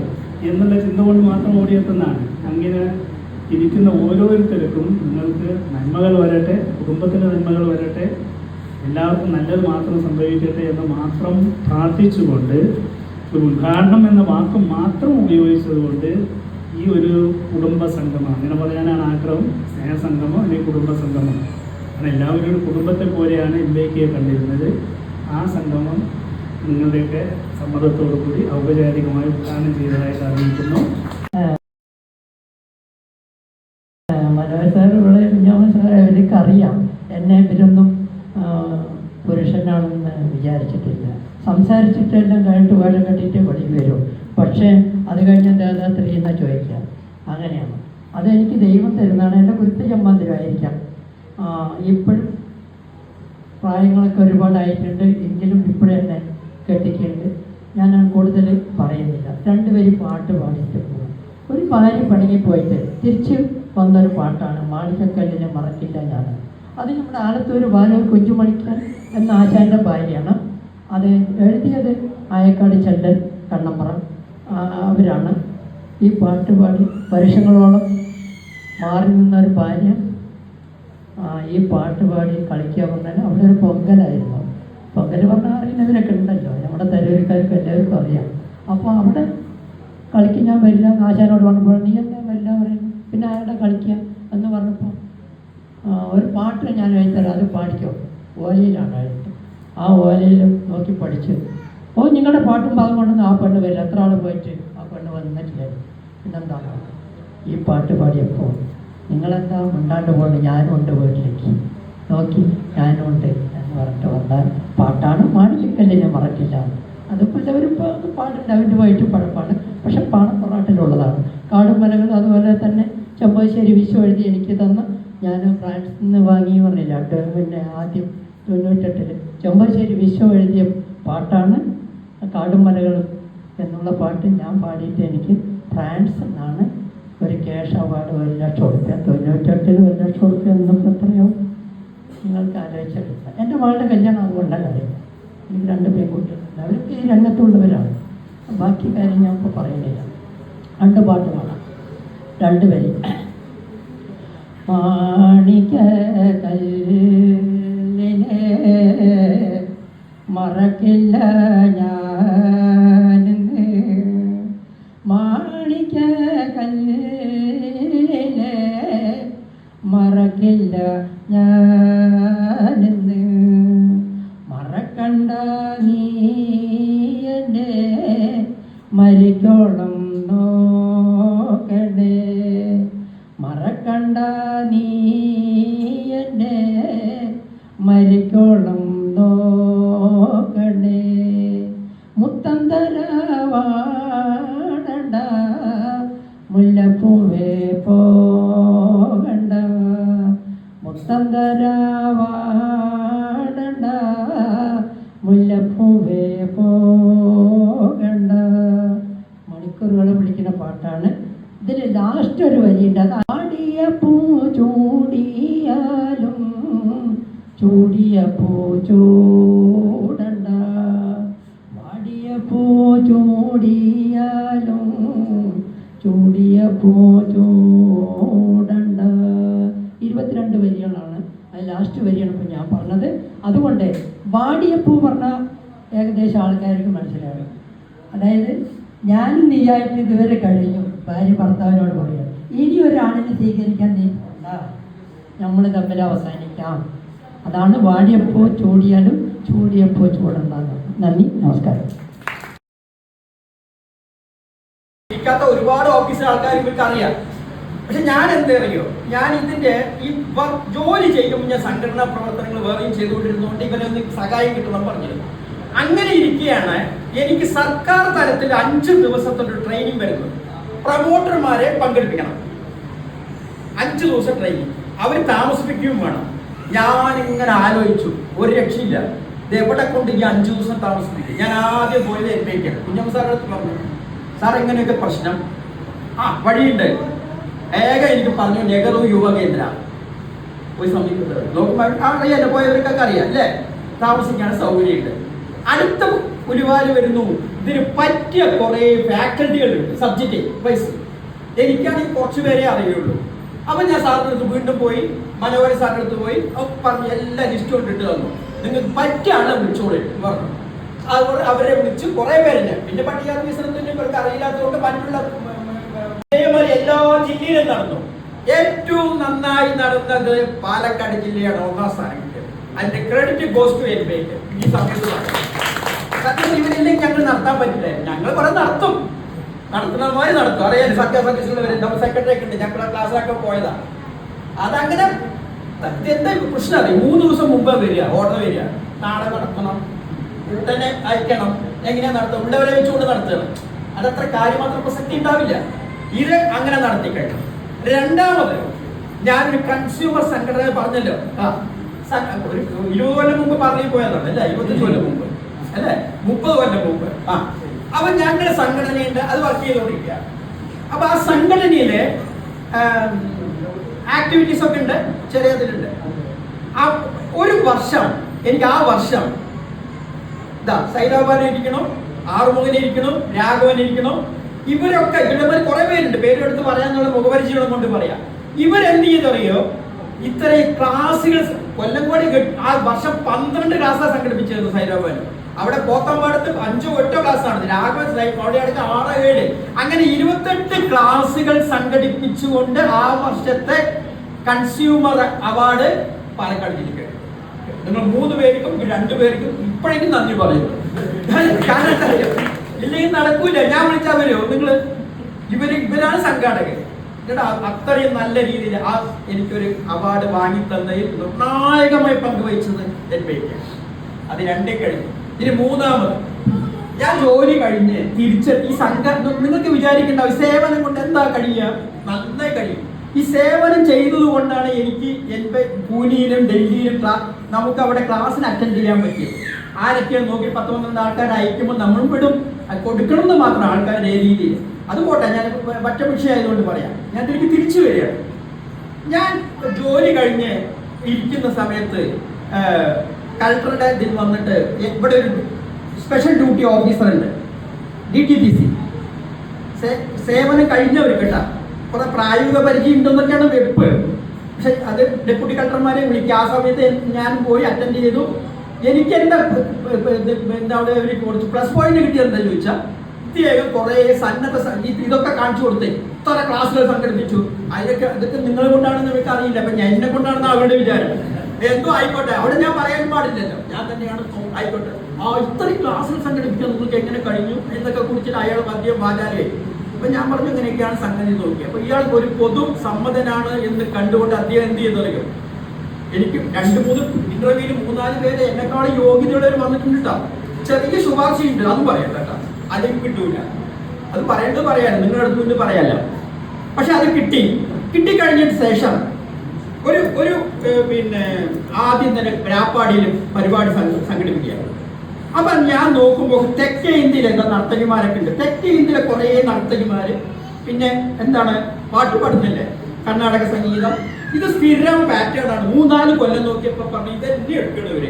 എന്നുള്ള ചിന്ത കൊണ്ട് മാത്രം ഓടിയെത്തുന്നതാണ്. അങ്ങനെ ഇരിക്കുന്ന ഓരോരുത്തർക്കും നിങ്ങൾക്ക് നന്മകൾ വരട്ടെ, കുടുംബത്തിൻ്റെ നന്മകൾ വരട്ടെ, എല്ലാവർക്കും നല്ലത് മാത്രം സംഭവിക്കട്ടെ എന്ന് മാത്രം പ്രാർത്ഥിച്ചുകൊണ്ട്, ഒരു ഉദ്ഘാടനം എന്ന വാക്ക് മാത്രം ഉപയോഗിച്ചതുകൊണ്ട് ഈ ഒരു കുടുംബ സംഗമം, അങ്ങനെ പറയാനാണ് ആഗ്രഹം, സ്നേഹസംഗമം അല്ലെങ്കിൽ കുടുംബ സംഗമം. കാരണം എല്ലാവരും ഒരു കുടുംബത്തെ പോലെയാണ് ഇല്ലേക്കയെ കണ്ടിരുന്നത്. ആ സംഗമം നിങ്ങളുടെയൊക്കെ സമ്മതത്തോടു കൂടി ഔപചാരികമായി ഉദ്ഘാടനം ചെയ്തതായിട്ട് അറിയിക്കുന്നു. മനോജ് സാർ ഇവിടെ കുഞ്ഞാമൻ സാറെ അവർക്കറിയാം, എന്നെ ഇവരൊന്നും പുരുഷനാണെന്ന് വിചാരിച്ചിട്ടില്ല. സംസാരിച്ചിട്ടെല്ലാം കഴിഞ്ഞിട്ട് വേഷം കെട്ടിയിട്ട് വെളിയിൽ വരും. പക്ഷേ അത് കഴിഞ്ഞ് എന്താ സ്ത്രീ എന്നാ ചോദിക്കുക, അങ്ങനെയാണ്. അതെനിക്ക് ദൈവം തരുന്നതാണ്. എൻ്റെ കുരുത്ത ചമ്മാന്തിരമായിരിക്കാം. ഇപ്പോഴും പ്രായങ്ങളൊക്കെ ഒരുപാടായിട്ടുണ്ട്, എങ്കിലും ഇപ്പോഴും എന്നെ കെട്ടിക്കുന്നുണ്ട്. ഞാൻ കൂടുതൽ പറയുന്നില്ല. 2 പേര് പാട്ട് പാടിയിട്ട് പോകും. ഒരു ഭാര്യ പണിങ്ങിപ്പോയിട്ട് തിരിച്ച് വന്നൊരു പാട്ടാണ് മാണിക്കക്കല്ലിനെ മറക്കില്ല ഞാൻ. അത് നമ്മുടെ ആലത്തൂർ ബാലൂർ കുഞ്ചുമണിക്കൻ എന്ന ആശാൻ്റെ ഭാര്യയാണ്. അത് എഴുതിയത് ആയക്കാട് ചെണ്ടൻ കണ്ണമ്പറ അവരാണ്. ഈ പാട്ട് പാടി വർഷങ്ങളോളം മാറി നിന്നൊരു ഭാര്യ ഈ പാട്ട് പാടി കളിക്കുക പറഞ്ഞാൽ അവിടെ ഒരു പൊങ്കലായിരുന്നു. പൊങ്കൽ പറഞ്ഞാൽ അറിയുന്നവരൊക്കെ ഉണ്ടല്ലോ, നമ്മുടെ തരൂർക്കാർക്ക് എല്ലാവർക്കും അറിയാം. അപ്പോൾ അവിടെ കളിക്ക് ഞാൻ വരില്ല, ആശാനോട് പറഞ്ഞപ്പോൾ നീ എന്താ വരില്ല പറയുന്നു. പിന്നെ ആരുടെ കളിക്കുക എന്ന് പറഞ്ഞപ്പോൾ ഒരു പാട്ട് ഞാൻ എഴുതരാം, അത് പാടിക്കോ. ഓലയിലാണ് എഴുത്ത്. ആ ഓലയിൽ നോക്കി പഠിച്ച്, നിങ്ങളുടെ പാട്ടും ഭാഗം കൊണ്ടൊന്നും ആ പെണ്ണ് വരില്ല, എത്ര ആൾ പോയിട്ട് ആ പെണ്ണ് വന്നിട്ടില്ല. പിന്നെന്താ ഈ പാട്ട് പാടിയപ്പോൾ നിങ്ങളെന്താ ഉണ്ടാണ്ട് പോകണ്ട, ഞാനും ഉണ്ട് വീട്ടിലേക്ക് നോക്കി, ഞാനും ഉണ്ട് എന്ന് പറഞ്ഞിട്ട് വന്നാൽ പാട്ടാണ് മാണിക്കല്ലിനെ മറക്കില്ല. അതിപ്പോൾ അവരിപ്പോൾ പാട്ടുണ്ട്, അവരുടെ വൈകിട്ട് പടപ്പാണ്. പക്ഷെ പാണപ്പൊറാട്ടിലുള്ളതാണ്. കാടും മലകളും അതുപോലെ തന്നെ ചെമ്പശ്ശേരി വിശ്വ എഴുതി എനിക്ക് തന്ന, ഞാൻ ഫ്രാൻസിൽ നിന്ന് വാങ്ങി പറഞ്ഞില്ല, പിന്നെ ആദ്യം 98 ചെമ്പശ്ശേരി വിശ്വ എഴുതിയ പാട്ടാണ് കാടും മലകളും എന്നുള്ള പാട്ട്. ഞാൻ പാടിയിട്ട് എനിക്ക് ഫ്രാൻസ് എന്നാണ് ഒരു ക്യാഷ് അവാർഡ് 1,00,000 റുപ്യ. 98 1,00,000 റുപ്യ എന്നപ്പോൾ എത്രയാവും നിങ്ങൾക്ക് ആലോചിച്ചെടുക്കുക. എൻ്റെ മകളുടെ കല്യാണം അതുകൊണ്ടാണ് കാര്യം. എനിക്ക് 2 പെൺകുട്ടികളുണ്ട്, അവരൊക്കെ ഈ രംഗത്തുള്ളവരാണ്. ബാക്കി കാര്യം ഞാൻ ഇപ്പോൾ പറയുന്നില്ല. 2 പാട്ട് പാടാം, 2 വരി. മാണിക്കക്കല്ലിനെ മറക്കില്ല ഞാനെന്ന് മാണിക്ക കല്ലിലെ മറക്കില്ല ഞാനെന്ന് മറക്കണ്ട നീ എന്നെ മരിക്കോളം നോക്കണേ മറക്കണ്ട നീ എന്നെ മരിക്കോളം നോക്കണേ മുത്തന്തരവാടണ്ട മുല്ലപ്പൂവേ പോകണ്ട മുത്തന്തരവാടണ്ട മുല്ലപ്പൂവേ പോകണ്ട. മണിക്കൂറുകൾ വിളിക്കുന്ന പാട്ടാണ്. ഇതിൽ ലാസ്റ്റ് ഒരു വരിയുണ്ട്. അത് ആടിയ പൂ ചൂടിയാലും ചൂടിയ പൂ ചൂടണ്ട വാടിയ പൂ ചൂടിയാലും ചൂടിയ പൂ ചൂടണ്ട. 22 വരികളാണ്. അത് ലാസ്റ്റ് വരിയാണ് ഇപ്പോൾ ഞാൻ പറഞ്ഞത്. അതുകൊണ്ട് വാടിയ പൂ പറഞ്ഞാൽ ഏകദേശം ആൾക്കാർക്ക് മനസ്സിലാകും. അതായത് ഞാനും നീയായിട്ട് ഇതുവരെ കഴിഞ്ഞു. ഭാര്യ ഭർത്താവിനോട് പറയുക, ഇനി ഒരാളിനെ സ്വീകരിക്കാൻ നീ പോണ്ട, നമ്മൾ തമ്മിൽ അവസാനിക്കാം. അതാണ് വാടിയപ്പോ ചൂടിയാലും ചൂടിയപ്പോ ചൂടണ്ടെന്ന്. നന്ദി, നമസ്കാരം. ഒരുപാട് ഓഫീസിലെ ആൾക്കാർ ഇവർക്ക് അറിയാം. പക്ഷെ ഞാൻ എന്തറിയോ, ഞാൻ ഇതിന്റെ ഈ ജോലി ചെയ്യുമ്പോൾ ഞാൻ സംഘടനാ പ്രവർത്തനങ്ങൾ വേറെയും ചെയ്തുകൊണ്ടിരുന്നതുകൊണ്ട് ഇവരൊന്ന് സഹായം കിട്ടണം പറഞ്ഞിരുന്നു. അങ്ങനെ ഇരിക്കുകയാണ് എനിക്ക് സർക്കാർ തലത്തിൽ 5 ദിവസത്തെ ട്രെയിനിങ് വരുന്നത്. പ്രൊമോട്ടർമാരെ പങ്കെടുപ്പിക്കണം. 5 ദിവസം ട്രെയിനിങ്. അവർ താമസിപ്പിക്കുകയും വേണം. ഞാനിങ്ങനെ ആലോചിച്ചു, ഒരു രക്ഷയില്ല, ഇത് എവിടെ കൊണ്ട് ഈ 5 ദിവസം താമസിപ്പിക്കും. ഞാൻ ആദ്യം പോയത് ഏൽപ്പിക്കണം. കുഞ്ഞമ്മ സാറിന്റെ അടുത്ത് പറഞ്ഞു, സാർ എങ്ങനെയൊക്കെ പ്രശ്നം, വഴിയുണ്ട്. എനിക്ക് പറഞ്ഞു നെഹ്റു യുവ കേന്ദ്ര പോയി സമീപത്ത് നോക്കുമ്പോൾ അറിയാലോ, പോയവർക്കൊക്കെ അറിയാം അല്ലേ, താമസിക്കാൻ സൗകര്യമുണ്ട്. അടുത്ത ഒരുപാട് വരുന്നു, ഇതിന് പറ്റിയ കുറെ ഫാക്കൽറ്റികളുണ്ട്, സബ്ജക്റ്റ് വൈസ്. എനിക്കാണെങ്കിൽ കുറച്ച് പേരെ അറിയുള്ളൂ. അപ്പം ഞാൻ സാറിൻ്റെ അടുത്ത് വീണ്ടും പോയി, മനോഹര സാറിൻ്റെ അടുത്ത് പോയി പറഞ്ഞ് എല്ലാ ലിസ്റ്റ് കൊണ്ടിട്ട് തന്നു. നിങ്ങൾക്ക് പറ്റിയാണ് വിളിച്ചോളി പറഞ്ഞു. അതുകൊണ്ട് അവരെ വിളിച്ച് കുറെ പേരുണ്ട്. പിന്നെ പട്ടികാർ വിസനത്തിന് ഇവർക്ക് അറിയില്ലാത്തതുകൊണ്ട് മറ്റുള്ള ഇതേമാതിരി എല്ലാ ജില്ലയിലും നടന്നു. ഏറ്റവും നന്നായി നടന്നത് പാലക്കാട് ജില്ലയാണ് 1ാം സ്ഥാനം കിട്ടിയത്. അതിന്റെ ക്രെഡിറ്റ് ഗോസ് ടു എൽബേക്ക്. ഈ സമയത്ത് സത്യം ഇവരില്ലെങ്കിൽ ഞങ്ങൾ നടത്താൻ പറ്റില്ല. ഞങ്ങൾ കുറെ നടത്തും, നടത്തുന്നതുമായി നടത്തും. അറിയാൻ സർക്കാർ നമ്മുടെ സെക്രട്ടറി ഒക്കെ ഉണ്ട്, ഞങ്ങൾ ക്ലാസ്സിലൊക്കെ പോയതാണ്. അതങ്ങനെ എന്താ പ്രശ്നം അറിയാം. 3 ദിവസം മുമ്പ് വരിക, ഓർഡർ വരിക, നാളെ നടത്തണം, ഉടനെ അയക്കണം. എങ്ങനെയാ നടത്തുക? ഉള്ളവരെ വെച്ചുകൊണ്ട് നടത്തണം. അതത്ര കാര്യമാത്ര പ്രസക്തി ഉണ്ടാവില്ല. ഇത് അങ്ങനെ നടത്തി കഴിഞ്ഞു. രണ്ടാമത് ഞാനൊരു കൺസ്യൂമർ സംഘടന പറഞ്ഞല്ലോ, ഒരു 20 കൊല്ലം മുമ്പ് പറഞ്ഞു പോയതാണ് അല്ലേ, 25 കൊല്ലം മുമ്പ് അല്ലേ, 30 കൊല്ലം മുമ്പ്. അപ്പൊ ഞങ്ങളുടെ സംഘടനയുണ്ട്, അത് വർക്ക് ചെയ്തുകൊണ്ടിരിക്കുക. അപ്പൊ ആ സംഘടനയിലെ ആക്ടിവിറ്റീസ് ഒക്കെ ഉണ്ട്, ചെറിയതിലുണ്ട്. ആ ഒരു വർഷം എനിക്ക് ആ വർഷം സൈതാബാൻ ഇരിക്കണം, ആറുമുഖൻ ഇരിക്കണം, രാഘവൻ ഇരിക്കണം. ഇവരൊക്കെ ഇവരുടെ കുറെ പേരുണ്ട്, പേരെടുത്ത് പറയാന്നുള്ള മുഖപരിചയം കൊണ്ട് പറയാം. ഇവരെന്ത് ചെയ്തറിയോ, ഇത്രയും ക്ലാസ്സുകൾ കൊല്ലംകോടി ആ വർഷം 12 ക്ലാസ്സാണ് സംഘടിപ്പിച്ചിരുന്നു സൈതാബാൻ. അവിടെ പോത്തമ്പാടത്ത് 5 8 ക്ലാസ്സാണ്, രാഘവൻ അവിടെ അടുത്ത് 6 7 അങ്ങനെ 28 ക്ലാസ്സുകൾ സംഘടിപ്പിച്ചുകൊണ്ട് ആ വർഷത്തെ കൺസ്യൂമർ അവാർഡ് പാലക്കാട് ജില്ലയ്ക്ക്. നിങ്ങൾ 3 പേർക്കും 2 പേർക്കും ഇപ്പോഴേക്കും നന്ദി പറയുന്നു. ഇല്ലെങ്കിൽ നടക്കൂല. ഞാൻ വിളിച്ചാൽ വരുമോ നിങ്ങൾ? ഇവരാണ് സംഘാടകർ. അത്രയും നല്ല രീതിയിൽ എനിക്കൊരു അവാർഡ് വാങ്ങിത്തന്നതിൽ നിർണായകമായി പങ്കുവഹിച്ചത് എൽബേക്കാണ്. അത് 2 കഴിഞ്ഞു. ഇനി 3ാമത് ഞാൻ ജോലി കഴിഞ്ഞ് തിരിച്ചെത്തി. ഈ സംഘടന നിങ്ങൾക്ക് വിചാരിക്കേണ്ട സേവനം കൊണ്ട് എന്താ കഴിയുക? നന്നായി കഴിയും. ഈ സേവനം ചെയ്തത് കൊണ്ടാണ് എനിക്ക് എൻ്റെ പൂനെയിലും ഡൽഹിയിലും നമുക്ക് അവിടെ ക്ലാസ്സിന് അറ്റൻഡ് ചെയ്യാൻ പറ്റിയത്. ആരൊക്കെയാണ് നോക്കി 10-12 ആൾക്കാർ അയക്കുമ്പോൾ നമ്മളും വിടും, കൊടുക്കണമെന്ന് മാത്രം ആൾക്കാരുടെ രീതിയിൽ. അത് പോട്ടെ, ഞാൻ മറ്റു വിഷയമായതുകൊണ്ട് പറയാം. ഞാൻ തിരിച്ചു വരികയാണ്. ഞാൻ ജോലി കഴിഞ്ഞ് ഇരിക്കുന്ന സമയത്ത് കളക്ടറുടെ ഇതിൽ വന്നിട്ട് ഇവിടെ ഒരു സ്പെഷ്യൽ ഡ്യൂട്ടി ഓഫീസർ ഉണ്ട്, DTPC സേവനം കഴിഞ്ഞവർ കേട്ടാ. കുറെ പ്രായോഗിക പരിചയം ഉണ്ടെന്നൊക്കെയാണ് വെപ്പ്. പക്ഷെ അത് ഡെപ്യൂട്ടി കളക്ടർമാരെ വിളിക്കുക. ആ സമയത്ത് ഞാൻ പോയി അറ്റൻഡ് ചെയ്തു. എനിക്ക് എന്താ ഒരു കൊടുത്തു പ്ലസ് പോയിന്റ് കിട്ടിയത് എന്താ ചോദിച്ചാൽ പ്രത്യേകം കുറെ ഇതൊക്കെ കാണിച്ചു കൊടുത്തേ, ഇത്ര ക്ലാസ്സുകൾ സംഘടിപ്പിച്ചു. ഇതൊക്കെ നിങ്ങളെ കൊണ്ടാണെന്ന് എനിക്ക് അറിയില്ല. അപ്പൊ ഞാൻ എന്നെ കൊണ്ടാണെന്ന് അവരുടെ വിചാരം. എന്തോ ആയിക്കോട്ടെ, അവിടെ ഞാൻ പറയാൻ പാടില്ലല്ലോ, ഞാൻ തന്നെയാണ് ആയിക്കോട്ടെ. ഇത്രയും ക്ലാസ്സുകൾ സംഘടിപ്പിക്കാൻ നിങ്ങൾക്ക് എങ്ങനെ കഴിഞ്ഞു എന്നൊക്കെ കുറിച്ചിട്ട് അയാൾ മദ്യം വാചാലയായി. അപ്പൊ ഞാൻ പറഞ്ഞു ഇങ്ങനെയൊക്കെയാണ് സംഗതി നോക്കി. അപ്പൊ ഇയാൾക്ക് ഒരു പൊതു സമ്മതനാണ് എന്ന് കണ്ടുകൊണ്ട് അദ്ദേഹം എന്ത് ചെയ്തറിയോ, എനിക്ക് 2-3 ഇന്റർവ്യൂവിൽ 3-4 പേര് എന്നെക്കാളും യോഗ്യതയുള്ളവർ വന്നിട്ടുണ്ട് കേട്ടോ. ചെറിയ ശുപാർശയുണ്ട്, അതും പറയണ്ട കേട്ടോ, അല്ലെങ്കിൽ കിട്ടൂല. അത് പറയേണ്ടത് പറയാനും നിങ്ങളുടെ അടുത്ത് മുന്നിൽ പറയാമല്ലോ. പക്ഷെ അത് കിട്ടിക്കഴിഞ്ഞിട്ട് ശേഷം ഒരു പിന്നെ ആദ്യം തന്നെ രാപ്പാടിയിൽ പരിപാടി സംഘടിപ്പിക്കുകയാണ്. അപ്പൊ ഞാൻ നോക്കുമ്പോൾ തെക്കേ ഇന്ത്യയിലെ എന്താ നർത്തകിമാരൊക്കെ ഉണ്ട്. തെക്കേ ഇന്ത്യയിലെ കുറേ നർത്തകിമാര്, പിന്നെ എന്താണ് പാട്ട് പാടുന്നില്ലേ, കർണാടക സംഗീതം. ഇത് സ്ഥിരം പാറ്റേൺ ആണ്. 3-4 കൊല്ലം നോക്കിയപ്പോ പറഞ്ഞു ഇതെന്നെ എടുക്കണവര്.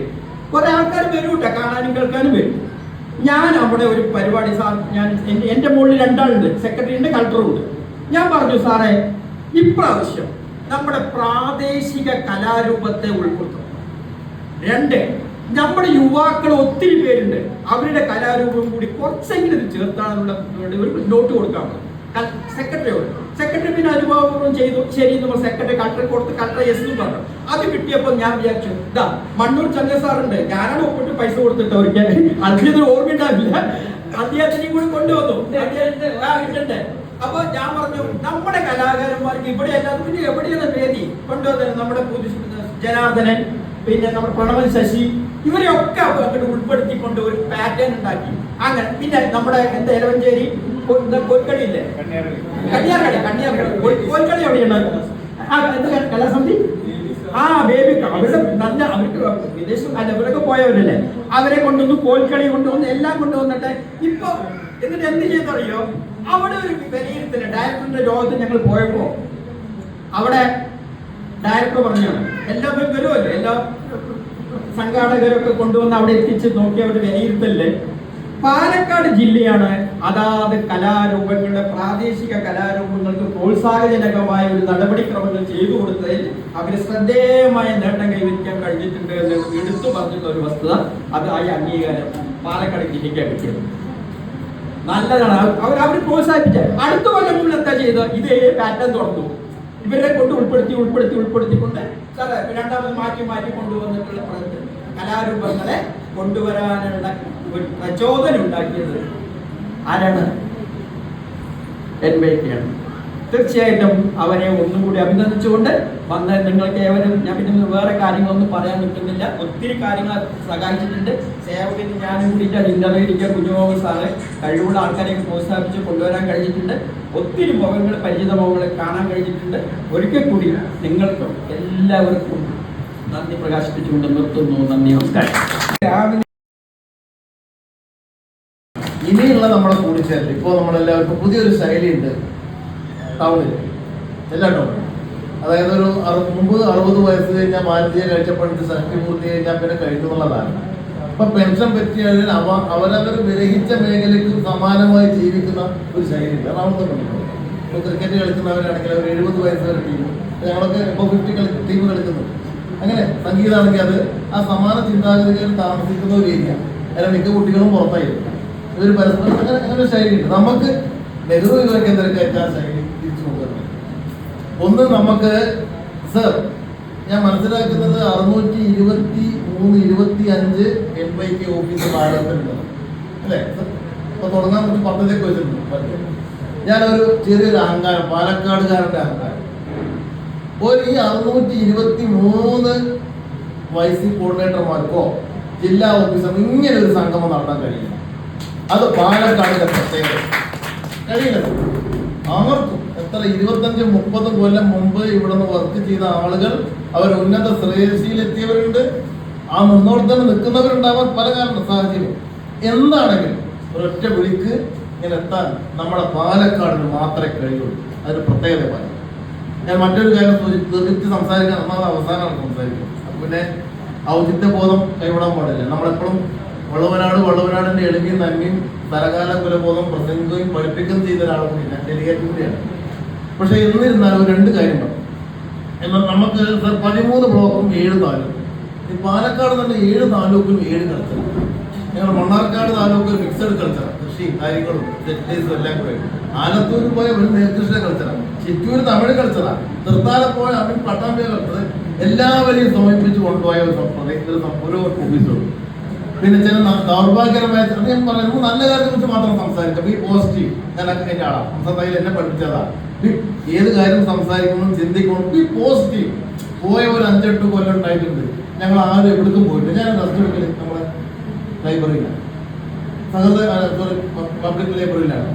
കുറെ ആൾക്കാർ വരും കേട്ടോ, കാണാനും കേൾക്കാനും വരും. ഞാൻ അവിടെ ഒരു പരിപാടി ഞാൻ എൻ്റെ മുകളിൽ 2 ആളുണ്ട്, സെക്രട്ടറിയുണ്ട്, കളക്ടറുണ്ട്. ഞാൻ പറഞ്ഞു സാറേ, ഇപ്രാവശ്യം നമ്മുടെ പ്രാദേശിക കലാരൂപത്തെ ഉൾപ്പെടുത്തണം. 2, നമ്മുടെ യുവാക്കൾ ഒത്തിരി പേരുണ്ട്, അവരുടെ കലാരൂപം കൂടി കുറച്ചെങ്കിലും ഇത് ചേർത്താനുള്ള ഒരു നോട്ട് കൊടുക്കാറുണ്ട് സെക്രട്ടറി പിന്നെ അനുഭവപൂർവ്വം ചെയ്തു. ശരി എന്ന് സെക്രട്ടറി കളക്ടർ കൊടുത്ത് കളക്ടർ യെസ് എന്ന് പറഞ്ഞു. അത് കിട്ടിയപ്പോൾ ഞാൻ വിചാരിച്ചു, ഇതാ മണ്ണൂർ ചന്ദ്ര സാറുണ്ട്, ഞാനാണ് ഒപ്പിട്ട് പൈസ കൊടുത്തിട്ട് ഒരിക്കൽ അദ്ദേഹത്തിന് ഓർമ്മയുണ്ടാവില്ല, അദ്ദേഹത്തിനെയും കൂടി കൊണ്ടുവന്നു. അദ്ദേഹത്തിന്റെ അപ്പൊ ഞാൻ പറഞ്ഞു നമ്മുടെ കലാകാരന്മാർക്ക് ഇവിടെ അല്ലാതെ പിന്നെ എവിടെയാണ് വേദി കൊണ്ടുവന്നത്? നമ്മുടെ ജനാർദ്ദനൻ, പിന്നെ നമ്മുടെ പ്രണവൻ ശശി, ഇവരെയൊക്കെ അങ്ങോട്ട് ഉൾപ്പെടുത്തിക്കൊണ്ട് ഒരു പാറ്റേൺ ഉണ്ടാക്കി. അങ്ങനെ പിന്നെ നമ്മുടെ എന്താ എലവഞ്ചേരി കോൽക്കളി ഇല്ലേ, കന്യാർകളി കോൽക്കളി എവിടെയാണ് കലാസമിതി, ബേബി അവരുടെ നല്ല അവർക്ക് വിദേശം അല്ല അവരൊക്കെ പോയവരല്ലേ, അവരെ കൊണ്ടുവന്ന് കോൽക്കളി കൊണ്ടുവന്ന് എല്ലാം കൊണ്ടുവന്നിട്ട് ഇപ്പൊ എന്നിട്ട് എന്ത് ചെയ്തറിയോ, അവിടെ ഒരു വിലയിരുത്തല് ഡയറക്ടറിന്റെ രോഗത്തിൽ ഞങ്ങൾ പോയപ്പോ അവിടെ ഡയറക്ടർ പറഞ്ഞാണ് എല്ലാ വരുമല്ലോ, എല്ലാ സംഘാടകരൊക്കെ കൊണ്ടുവന്ന് അവിടെ എത്തിച്ച് നോക്കി അവരുടെ വിലയിരുത്തല് പാലക്കാട് ജില്ലയാണ് അതാത് കലാരൂപങ്ങളുടെ പ്രാദേശിക കലാരൂപങ്ങൾക്ക് പ്രോത്സാഹജനകമായ ഒരു നടപടിക്രമങ്ങൾ ചെയ്തു കൊടുത്തതിൽ അവര് ശ്രദ്ധേയമായ നേട്ടം കൈവരിക്കാൻ കഴിഞ്ഞിട്ടുണ്ട് എന്ന് എടുത്തു പറഞ്ഞിട്ടുള്ള ഒരു വസ്തുത. അത് ആ അംഗീകാരം പാലക്കാട് ജില്ലയ്ക്കാണ് കിട്ടിയത്. നല്ലതാണ്. അവർ പ്രോത്സാഹിപ്പിച്ച അടുത്ത കൊല്ലങ്ങളിൽ എന്താ ചെയ്തത്, ഇതേ പാറ്റേൺ തുറന്നു. ഇവരെ കൊണ്ട് ഉൾപ്പെടുത്തിക്കൊണ്ട് രണ്ടാമത് മാറ്റി കൊണ്ടുവന്നിട്ടുള്ള കലാരൂപങ്ങളെ കൊണ്ടുവരാനുള്ള ഒരു പ്രചോദനം ഉണ്ടാക്കിയത് ആരാണ്? NYK-യാണ്. തീർച്ചയായിട്ടും അവരെ ഒന്നുകൂടി അഭിനന്ദിച്ചുകൊണ്ട് വന്ന് നിങ്ങൾക്ക് ഏവരും ഞാൻ പിന്നെ വേറെ കാര്യങ്ങളൊന്നും പറയാൻ നിൽക്കുന്നില്ല. ഒത്തിരി കാര്യങ്ങൾ സഹായിച്ചിട്ടുണ്ട്. സേവകന് ഞാനും കൂടിയിട്ടാണ് ഇന്റർവ്യൂരിക്കാൻ കുഞ്ഞുമോഹൻ സാറ് കഴിവുള്ള ആൾക്കാരെ പ്രോത്സാഹിപ്പിച്ച് കൊണ്ടുവരാൻ കഴിഞ്ഞിട്ടുണ്ട്. ഒത്തിരി മുഖങ്ങൾ പരിചിത മുഖങ്ങളെ കാണാൻ കഴിഞ്ഞിട്ടുണ്ട്. ഒരിക്കൽ കൂടി നിങ്ങൾക്കും എല്ലാവർക്കും നന്ദി പ്രകാശിപ്പിച്ചുകൊണ്ട് നിർത്തുന്നു. നന്ദി, നമസ്കാരം. ഇനിയുള്ള നമ്മുടെ കൂടിച്ചേരൽ ഇപ്പോൾ നമ്മളെല്ലാവർക്കും പുതിയൊരു ശൈലിയുണ്ട് ടൗണിൽ, എല്ലാ ടൗണിലും. അതായത് ഒരു 60 വയസ്സ് കഴിഞ്ഞാൽ മാനസിക കാഴ്ചപ്പാടിന്റെ ശക്തിപൂർത്തി കഴിഞ്ഞാൽ പിന്നെ കഴിഞ്ഞുള്ളതാണ്. അപ്പൊ പെൻഷൻ പറ്റി കഴിഞ്ഞാൽ അവരവർ വിരഹിച്ച മേഖലയ്ക്ക് സമാനമായി ജീവിക്കുന്ന ഒരു ശൈലിയുണ്ട്. എറണാകുളത്ത് കണ്ടിട്ടുണ്ട്. ഇപ്പോൾ ക്രിക്കറ്റ് കളിക്കുന്നവരാണെങ്കിൽ അവർ 70 വയസ്സ് വരെ ടീം, ഞങ്ങളൊക്കെ ഇപ്പോൾ 50 ടീം കളിക്കുന്നു. അങ്ങനെ സംഗീതമാണെങ്കിൽ അത് ആ സമാന ചിന്താഗതികളിൽ താമസിക്കുന്ന ഒരു ഏരിയ. അതിന് മിക്ക കുട്ടികളും പുറത്തായിരുന്നു. ഇതൊരു പരസ്പരം അങ്ങനെ ഒരു ശൈലിയുണ്ട്. നമുക്ക് നെഹ്റു യുവക്ക് എന്തൊക്കെ ആ ശൈലി തിരിച്ചു നോക്കുന്നത്. ഒന്ന്, നമുക്ക് സർ ഞാൻ മനസ്സിലാക്കുന്നത് 623-25 NYK ഓഫീസ് ഭാരതത്തിലുണ്ട് അല്ലേ? അപ്പൊ തുടങ്ങാൻ കുറച്ച് പദ്ധതിയൊക്കെ വെച്ചിട്ടുണ്ട്. ഞാനൊരു ചെറിയൊരു അഹങ്കാരം, പാലക്കാടുകാരന്റെ അഹങ്കാരം, ഒരു ഈ 623 വൈസി കോർഡിനേറ്റർമാർക്കോ ജില്ലാ ഓഫീസർ ഇങ്ങനെ ഒരു സംഗമം നടത്താൻ കഴിയില്ല. അത് പാലക്കാടിന്റെ പ്രത്യേകത. കഴിയില്ല. അവർക്കും എത്ര 25-30 കൊല്ലം മുമ്പ് ഇവിടെ നിന്ന് വർക്ക് ചെയ്ത ആളുകൾ അവർ ഉന്നത ശ്രേയസിയിലെത്തിയവരുണ്ട്. ആ മുന്നോട്ട് നിൽക്കുന്നവരുണ്ടാവാൻ പല കാരണം സാഹചര്യം. എന്താണെങ്കിലും ഒരൊറ്റ വിളിക്ക് ഇങ്ങനെ എത്താൻ നമ്മുടെ പാലക്കാടിന് മാത്രമേ കഴിയുള്ളൂ. അതൊരു പ്രത്യേകത പറയും. ഞാൻ മറ്റൊരു കാര്യം ദീർഘിച്ച് സംസാരിക്കാൻ അവസാനമാണ് സംസാരിക്കുന്നത്. അപ്പൊ പിന്നെ ഔചിത്യബോധം കൈവിടാൻ പാടില്ല. നമ്മളെപ്പോഴും വള്ളുവനാടിന്റെ എളിമയും നന്മയും തലകാല കുലബോധം പ്രസംഗിക്കുകയും പഠിപ്പിക്കുകയും ചെയ്ത ഒരാളും കൂടി ഞാൻ ഡെലിഗേറ്റ് കൂടിയാണ്. പക്ഷെ എന്നിരുന്നാലും 2 കാര്യങ്ങൾ എന്നാൽ നമുക്ക് 13 ബ്ലോക്കും 7 താലൂക്കും ഈ പാലക്കാട് തന്നെ 7 താലൂക്കിലും 7 കൾച്ചർ. ഞങ്ങൾ മണ്ണാർക്കാട് താലൂക്കിൽ മിക്സഡ് കൾച്ചറാണ്, കൃഷിയും കാര്യങ്ങളും ടെക്സ്റ്റൈൽസും എല്ലാം കൂടെ. ആലത്തൂർ പോയ ഒരു നെൽകൃഷിയുടെ കൾച്ചറാണ്, ചിറ്റൂർ തമിഴ് കൾച്ചറാണ്, തൃത്താല പോയ അവൻ പട്ടാമ്പിയ കൾച്ചർ. എല്ലാവരെയും സമീപിച്ച് കൊണ്ടുപോയ ഒരു ഓഫീസുണ്ട്. പിന്നെ ചില ദൗർഭാഗ്യകരമായ ഞാൻ പറയുന്നത് നല്ല കാര്യത്തെ കുറിച്ച് മാത്രം സംസാരിക്കാം. B positive. ഞാൻ അതിൻ്റെ ആളാണ്, സംസ്ഥാനത്തിൽ എന്നെ പഠിപ്പിച്ചതാണ്. ഏത് കാര്യം സംസാരിക്കണം, ചിന്തിക്കണം, ബി പോസിറ്റീവ്. പോയ ഒരു 5-8 കൊല്ലം ഉണ്ടായിട്ടുണ്ട്. ഞങ്ങൾ ആരും എവിടേക്കും പോയിട്ട്, ഞാൻ റെസ്റ്റ് എടുക്കല് നമ്മളെ ലൈബ്രറിയിലാണ്, പബ്ലിക് ലൈബ്രറിയിലാണ്.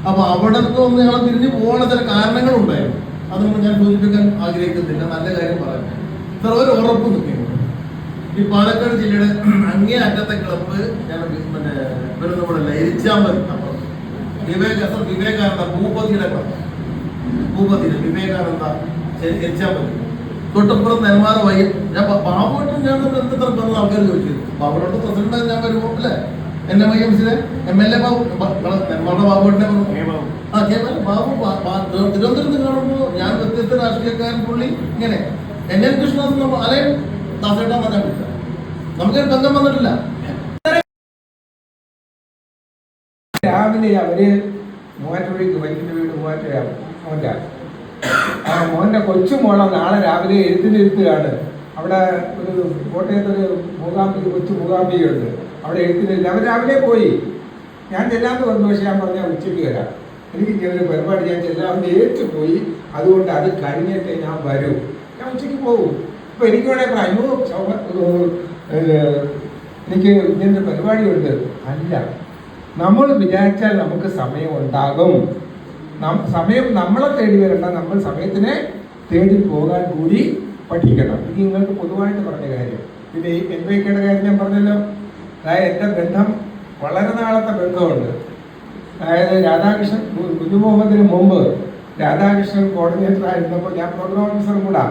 അപ്പൊ അവിടെ നിന്ന് ഞങ്ങൾ തിരിഞ്ഞു പോകാനുള്ള ചില കാരണങ്ങളുണ്ടായിരുന്നു. അതൊന്നും ഞാൻ സൂചിപ്പിക്കാൻ ആഗ്രഹിക്കുന്നില്ല, നല്ല കാര്യം പറയാം. സാർ, ഒരു ഉറപ്പ് നിൽക്കുന്നു. ഈ പാലക്കാട് ജില്ലയുടെ അങ്ങേ അറ്റത്തെ ക്ലബ്ബ് ഞാൻ ഇവിടെ എരിച്ചാമ്പൽ വിവേകാനന്ദ ഭൂപതിയുടെ ക്ലബ്ബ്, വിവേകാനന്ദ എരിച്ചാമ്പൽ. തൊട്ടപ്പുറം നെന്മാറ വൈകി. ഞാൻ ബാബുവായിട്ടും ഞാൻ എത്ര ബന്ധം ആൾക്കാർ ചോദിച്ചത്. ബാബുവായിട്ട് പ്രസിഡന്റ് ഞാൻ വരുമോ അല്ലേ? എന്റെ മയ്യംസിലെ MLA ബാബു, നെന്മാറുടെ ബാബുവായിട്ടിനെ ബാബു തിരുവനന്തപുരത്ത് കാണുമ്പോൾ ഞാൻ വ്യത്യസ്ത രാഷ്ട്രീയക്കാരൻ. പുള്ളി ഇങ്ങനെ NN കൃഷ്ണദാസ് അലയും ദാസേട്ടാ പറഞ്ഞാൽ വിളിച്ച നമുക്കൊരു ബന്ധം വന്നിട്ടില്ല. രാവിലെ അവര് മൂവാറ്റുപുഴയ്ക്ക് വൈകിട്ട് വീട് മൂവാറ്റുപുഴ മോൻ്റെ മോൻ്റെ കൊച്ചുമോളെ നാളെ രാവിലെ എഴുത്തിനിരുത്തുകയാണ്. അവിടെ ഒരു കോട്ടയത്തൊരു മൂകാംബിക, കൊച്ചു മൂകാംബികയുണ്ട്, അവിടെ എഴുത്തിനിരുത്തി. അവർ രാവിലെ പോയി. ഞാൻ ചെല്ലാമെന്ന് പറഞ്ഞു. പക്ഷെ ഞാൻ പറഞ്ഞാൽ ഉച്ചയ്ക്ക് വരാം, എനിക്ക് ഇങ്ങനൊരു പരിപാടി ഞാൻ ചെല്ലാമെന്ന് ഏറ്റുപോയി. അതുകൊണ്ട് അത് കഴിഞ്ഞിട്ടേ ഞാൻ വരൂ, ഞാൻ ഉച്ചയ്ക്ക് പോകും. അപ്പൊ എനിക്ക് വേണേ എനിക്ക് ഇങ്ങനൊരു പരിപാടിയുണ്ട്. അല്ല, നമ്മൾ വിചാരിച്ചാൽ നമുക്ക് സമയം ഉണ്ടാകും. സമയം നമ്മളെ തേടി വരണ്ട, നമ്മൾ സമയത്തിനെ തേടി പോകാൻ കൂടി പഠിക്കണം. ഇത് നിങ്ങൾക്ക് പൊതുവായിട്ട് പറഞ്ഞ കാര്യം. പിന്നെ ഈ MBAയുടെ കാര്യം ഞാൻ പറഞ്ഞല്ലോ. അതായത് എൻ്റെ ബന്ധം വളരെ നാളത്തെ ബന്ധമുണ്ട്. അതായത് രാധാകൃഷ്ണൻ കുഞ്ഞുമുഹമ്മദിന് മുമ്പ് രാധാകൃഷ്ണൻ കോർഡിനേറ്റർ ആയിരുന്നപ്പോൾ ഞാൻ പ്രോഗ്രാം ഓഫീസറും കൂടാ.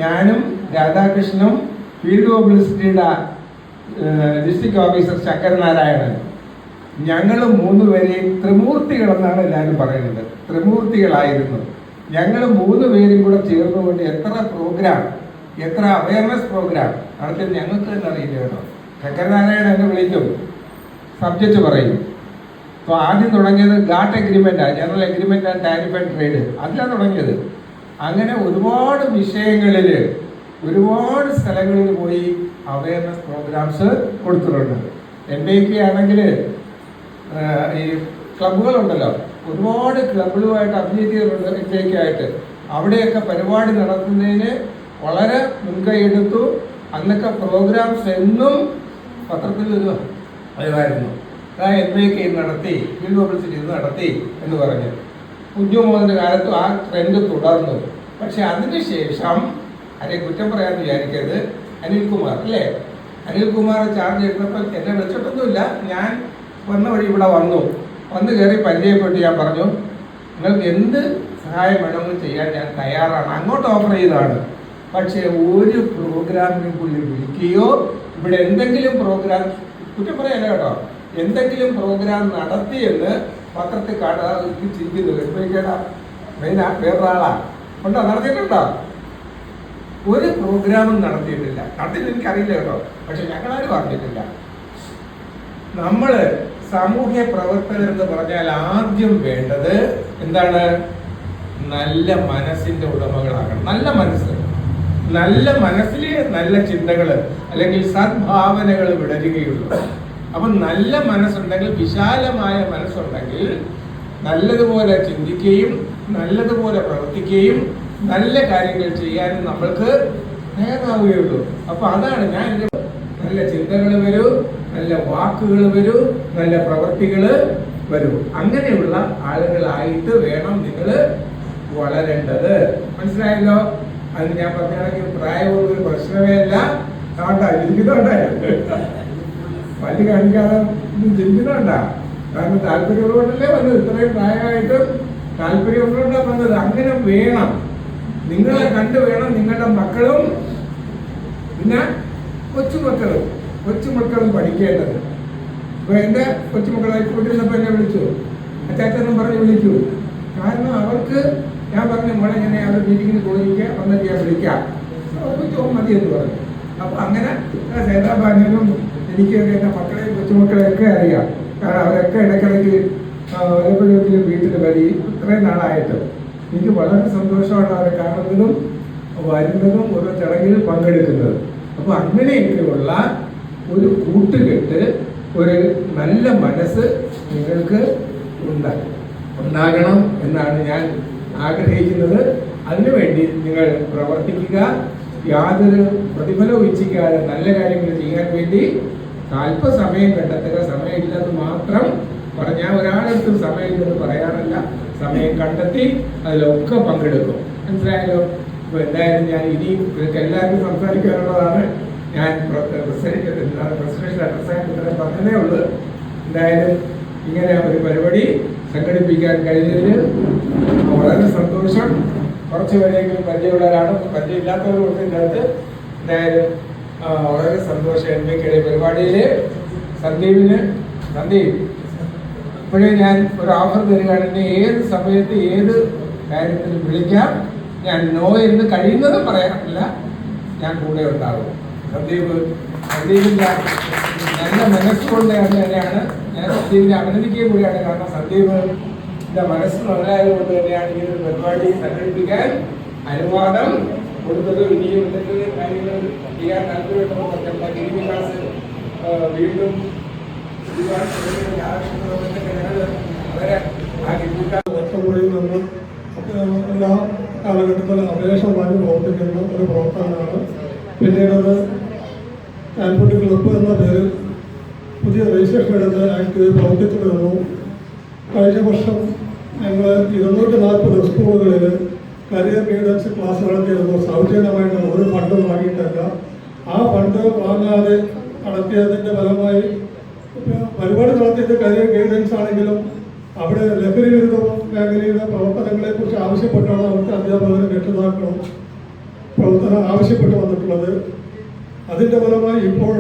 ഞാനും രാധാകൃഷ്ണനും ഫീൽഡ് പബ്ലിസിറ്റിയുടെ ഡിസ്ട്രിക്ട് ഓഫീസർ ശങ്കരനാരായണൻ, ഞങ്ങൾ 3 പേരെയും ത്രിമൂർത്തികളെന്നാണ് എല്ലാവരും പറയുന്നത്. ത്രിമൂർത്തികളായിരുന്നു ഞങ്ങൾ 3 പേരും കൂടെ ചേർന്നുകൊണ്ട് എത്ര പ്രോഗ്രാം, എത്ര അവയർനെസ് പ്രോഗ്രാം നടത്തി ഞങ്ങൾക്ക് തന്നെ അറിയില്ല കേട്ടോ. ശങ്കരനാരായണൻ എന്നെ വിളിക്കും, സബ്ജക്റ്റ് പറയും. അപ്പോൾ ആദ്യം തുടങ്ങിയത് ഗാട്ട് എഗ്രിമെൻറ്റാണ്, general agreement and tariff and trade, അതിലാണ് തുടങ്ങിയത്. അങ്ങനെ ഒരുപാട് വിഷയങ്ങളിൽ ഒരുപാട് സ്ഥലങ്ങളിൽ പോയി അവയർനെസ് പ്രോഗ്രാംസ് കൊടുത്തിട്ടുണ്ട്. MBA ആണെങ്കിൽ ഈ ക്ലബ്ബുകളുണ്ടല്ലോ, ഒരുപാട് ക്ലബ്ബുകളുമായിട്ട് അഫിലിയേറ്റ് ചെയ്തിട്ടുണ്ട് MBA ആയിട്ട്. അവിടെയൊക്കെ പരിപാടി നടത്തുന്നതിന് വളരെ മുൻകൈ എടുത്തു. അന്നൊക്കെ പ്രോഗ്രാംസ് എന്നും പത്രത്തിൽ വരുമായിരുന്നു. MBA നടത്തി, ഫീൽഡ് പബ്ലിസിറ്റി നടത്തി എന്ന് പറഞ്ഞ് കുഞ്ഞുമോഹൻ്റെ കാലത്തും ആ ട്രെൻഡ് തുടർന്നു. പക്ഷെ അതിനുശേഷം ആരെ കുറ്റം പറയാമെന്ന് വിചാരിക്കരുത്, അനിൽകുമാർ അല്ലേ, അനിൽകുമാർ ചാർജ് എടുത്തപ്പോൾ എന്നെ വിളിച്ചിട്ടൊന്നുമില്ല. ഞാൻ വന്ന വഴി ഇവിടെ വന്ന് കയറി പരിചയപ്പെട്ട് ഞാൻ പറഞ്ഞു, നിങ്ങൾക്ക് എന്ത് സഹായം വേണമെന്ന് ചെയ്യാൻ ഞാൻ തയ്യാറാണ്. അങ്ങോട്ട് ഓഫർ ചെയ്തതാണ്. പക്ഷേ ഒരു പ്രോഗ്രാമിനും പുള്ളി വിളിക്കുകയോ ഇവിടെ എന്തെങ്കിലും പ്രോഗ്രാം, കുറ്റം പറയാല്ല കേട്ടോ, എന്തെങ്കിലും പ്രോഗ്രാം നടത്തിയെന്ന് പത്രത്തിൽ കാണാൻ ചിന്തിക്കുന്നത് എപ്പോഴേക്കാണ് വേറൊരാളാ ഉണ്ടോ, നടത്തിയിട്ടുണ്ടോ? ഒരു പ്രോഗ്രാമും നടത്തിയിട്ടില്ല. നടത്തിയിട്ട് എനിക്കറിയില്ല കേട്ടോ, പക്ഷെ ഞങ്ങളാരും പറഞ്ഞിട്ടില്ല. നമ്മൾ സാമൂഹ്യ പ്രവർത്തകർ എന്ന് പറഞ്ഞാൽ ആദ്യം വേണ്ടത് എന്താണ്? നല്ല മനസ്സിന്റെ ഉടമകളാകണം. നല്ല മനസ്സിലെ നല്ല ചിന്തകൾ അല്ലെങ്കിൽ സദ്ഭാവനകൾ വിടരുകയുള്ളൂ. അപ്പം നല്ല മനസ്സുണ്ടെങ്കിൽ, വിശാലമായ മനസ്സുണ്ടെങ്കിൽ നല്ലതുപോലെ ചിന്തിക്കുകയും നല്ലതുപോലെ പ്രവർത്തിക്കുകയും നല്ല കാര്യങ്ങൾ ചെയ്യാനും നമ്മൾക്ക് നേരാവുകയുള്ളൂ. അപ്പൊ അതാണ് ഞാൻ നല്ല ചിന്തകൾ വരൂ, നല്ല വാക്കുകൾ വരൂ, നല്ല പ്രവൃത്തികൾ വരൂ. അങ്ങനെയുള്ള ആളുകളായിട്ട് വേണം നിങ്ങൾ വളരേണ്ടത്. മനസ്സിലായല്ലോ? അത് ഞാൻ പറഞ്ഞാണെങ്കിൽ പ്രായമുള്ള ഒരു പ്രശ്നമേ അല്ല. ചിന്തിക്കുന്നുണ്ടേ, പല്ല് കാണിക്കാതെ ചിന്തിക്കുന്നുണ്ടാ. കാരണം താല്പര്യമുള്ളതുകൊണ്ടല്ലേ വന്നത്. ഇത്രയും പ്രായമായിട്ടും താല്പര്യമുള്ളതുകൊണ്ടാണ് വന്നത്. അങ്ങനെ വേണം, നിങ്ങളെ കണ്ടു വേണം നിങ്ങളുടെ മക്കളും പിന്നെ കൊച്ചുമക്കളും പഠിക്കേണ്ടത്. ഇപ്പൊ എൻ്റെ കൊച്ചുമക്കളായി കൂട്ടിരുന്നപ്പോൾ എന്നെ വിളിച്ചു, അച്ചാച്ചനും പറഞ്ഞ് വിളിക്കൂ. കാരണം അവർക്ക് ഞാൻ പറഞ്ഞു, മോളെ ഞാൻ അവർ മീറ്റിങ്ങിന് പോയിരിക്കുക, വന്നിട്ട് ഞാൻ വിളിക്കാം. മതി എന്ന് പറഞ്ഞു. അപ്പോൾ അങ്ങനെ സേതാബാനും എനിക്കൊക്കെ എൻ്റെ മക്കളെയും കൊച്ചുമക്കളെയൊക്കെ അറിയാം. കാരണം അവരൊക്കെ ഇടയ്ക്കിടയ്ക്ക് എപ്പോഴെങ്കിലും വീട്ടിൽ വരി. ഇത്രയും നാളായിട്ട് എനിക്ക് വളരെ സന്തോഷമാണ് അവരെ കാണുന്നതും വരുന്നതും ഓരോ ചടങ്ങിൽ പങ്കെടുക്കുന്നത്. അപ്പോൾ അങ്ങനെയൊക്കെയുള്ള ഒരു കൂട്ടുകെട്ട്, ഒരു നല്ല മനസ്സ് നിങ്ങൾക്ക് ഉണ്ടാകണം എന്നാണ് ഞാൻ ആഗ്രഹിക്കുന്നത്. അതിനുവേണ്ടി നിങ്ങൾ പ്രവർത്തിക്കുക. യാതൊരു പ്രതിഫലവും ഇച്ഛിക്കാതെ നല്ല കാര്യങ്ങൾ ചെയ്യാൻ വേണ്ടി അല്പസമയം കണ്ടെത്തുക. സമയമില്ലെന്ന് മാത്രം പറഞ്ഞാൽ ഒരാളെടുത്തും സമയമില്ലെന്ന് പറയാറില്ല. സമയം കണ്ടെത്തി അതിലൊക്കെ പങ്കെടുക്കും. മനസ്സിലായല്ലോ? ഇപ്പോൾ എന്തായാലും ഞാൻ ഇനി ഇവർക്ക് എല്ലാവർക്കും സംസാരിക്കാനുള്ളതാണ്. ഞാൻ പ്രസിഡൻഷ്യൽ അഡ്രസ്സായിട്ട് പറഞ്ഞതേ ഉള്ളൂ. എന്തായാലും ഇങ്ങനെ ഒരു പരിപാടി സംഘടിപ്പിക്കാൻ കഴിഞ്ഞതിൽ വളരെ സന്തോഷം. കുറച്ച് പേരെങ്കിലും പരിചയമുള്ളവരാണ്, പരിചയമില്ലാത്തവരും ഇതിനകത്ത്. എന്തായാലും വളരെ സന്തോഷം. എന്തൊക്കെയാണ് പരിപാടിയിൽ സന്ദീപ് ഇപ്പോഴേ ഞാൻ ഒരു ഓഫർ തരികയാണെങ്കിൽ ഏത് സമയത്ത് ഏത് കാര്യത്തിലും വിളിക്കാം. ഞാൻ നോ എന്ന് കഴിയുന്നതും പറയാറില്ല, ഞാൻ കൂടെ ഉണ്ടാകും. സന്ദീപിൻ്റെ നല്ല മനസ്സുകൊണ്ട് തന്നെയാണ് ഞാൻ സന്ദീപിനെ അഭിനന്ദിക്കുകയും കൂടിയാണ്. കാരണം സന്ദീപിൻ്റെ മനസ്സ് നല്ലതായതുകൊണ്ട് തന്നെയാണ് ഈ ഒരു പരിപാടി സംഘടിപ്പിക്കാൻ അനുവാദം കൊടുത്തത്. ഇനിയും എന്തെങ്കിലും കാര്യങ്ങൾ ചെയ്യാൻ താല്പര്യമുണ്ടെന്ന് പറഞ്ഞാൽ ഗിരിവികാസ് വീണ്ടും വർഷങ്ങളിൽ നിന്ന് എല്ലാ കാലഘട്ടത്തിലും അപേക്ഷമായി പ്രവർത്തിക്കുന്ന ഒരു പ്രവർത്തനമാണ്. പിന്നീട് ആൻപുട്ടി ക്ലബ്ബ് എന്ന പേരിൽ പുതിയ രജിസ്ട്രേഷൻ എടുത്ത് ആക്റ്റീവ് പ്രവർത്തിച്ചു വരുന്നു. കഴിഞ്ഞ വർഷം ഞങ്ങൾ 240 സ്കൂളുകളിൽ കരിയർ ഗൈഡൻസ് ക്ലാസ് നടത്തിയിരുന്നു. സൗജന്യമായിട്ട് ഒരു ഫണ്ടും വാങ്ങിയിട്ടല്ല. ആ ഫണ്ട് വാങ്ങാതെ നടത്തിയതിൻ്റെ ഫലമായി പരിപാടി നടത്തിയത് കരിയർ ഗൈഡൻസ് ആണെങ്കിലും അവിടെ ലഹരി വിരുദ്ധ മേഖലയുടെ പ്രവർത്തനങ്ങളെക്കുറിച്ച് ആവശ്യപ്പെട്ടാണ് അവിടുത്തെ അധ്യാപകരും രക്ഷിതാക്കളും പ്രവർത്തനം ആവശ്യപ്പെട്ട് വന്നിട്ടുള്ളത്. അതിൻ്റെ ഫലമായി ഇപ്പോൾ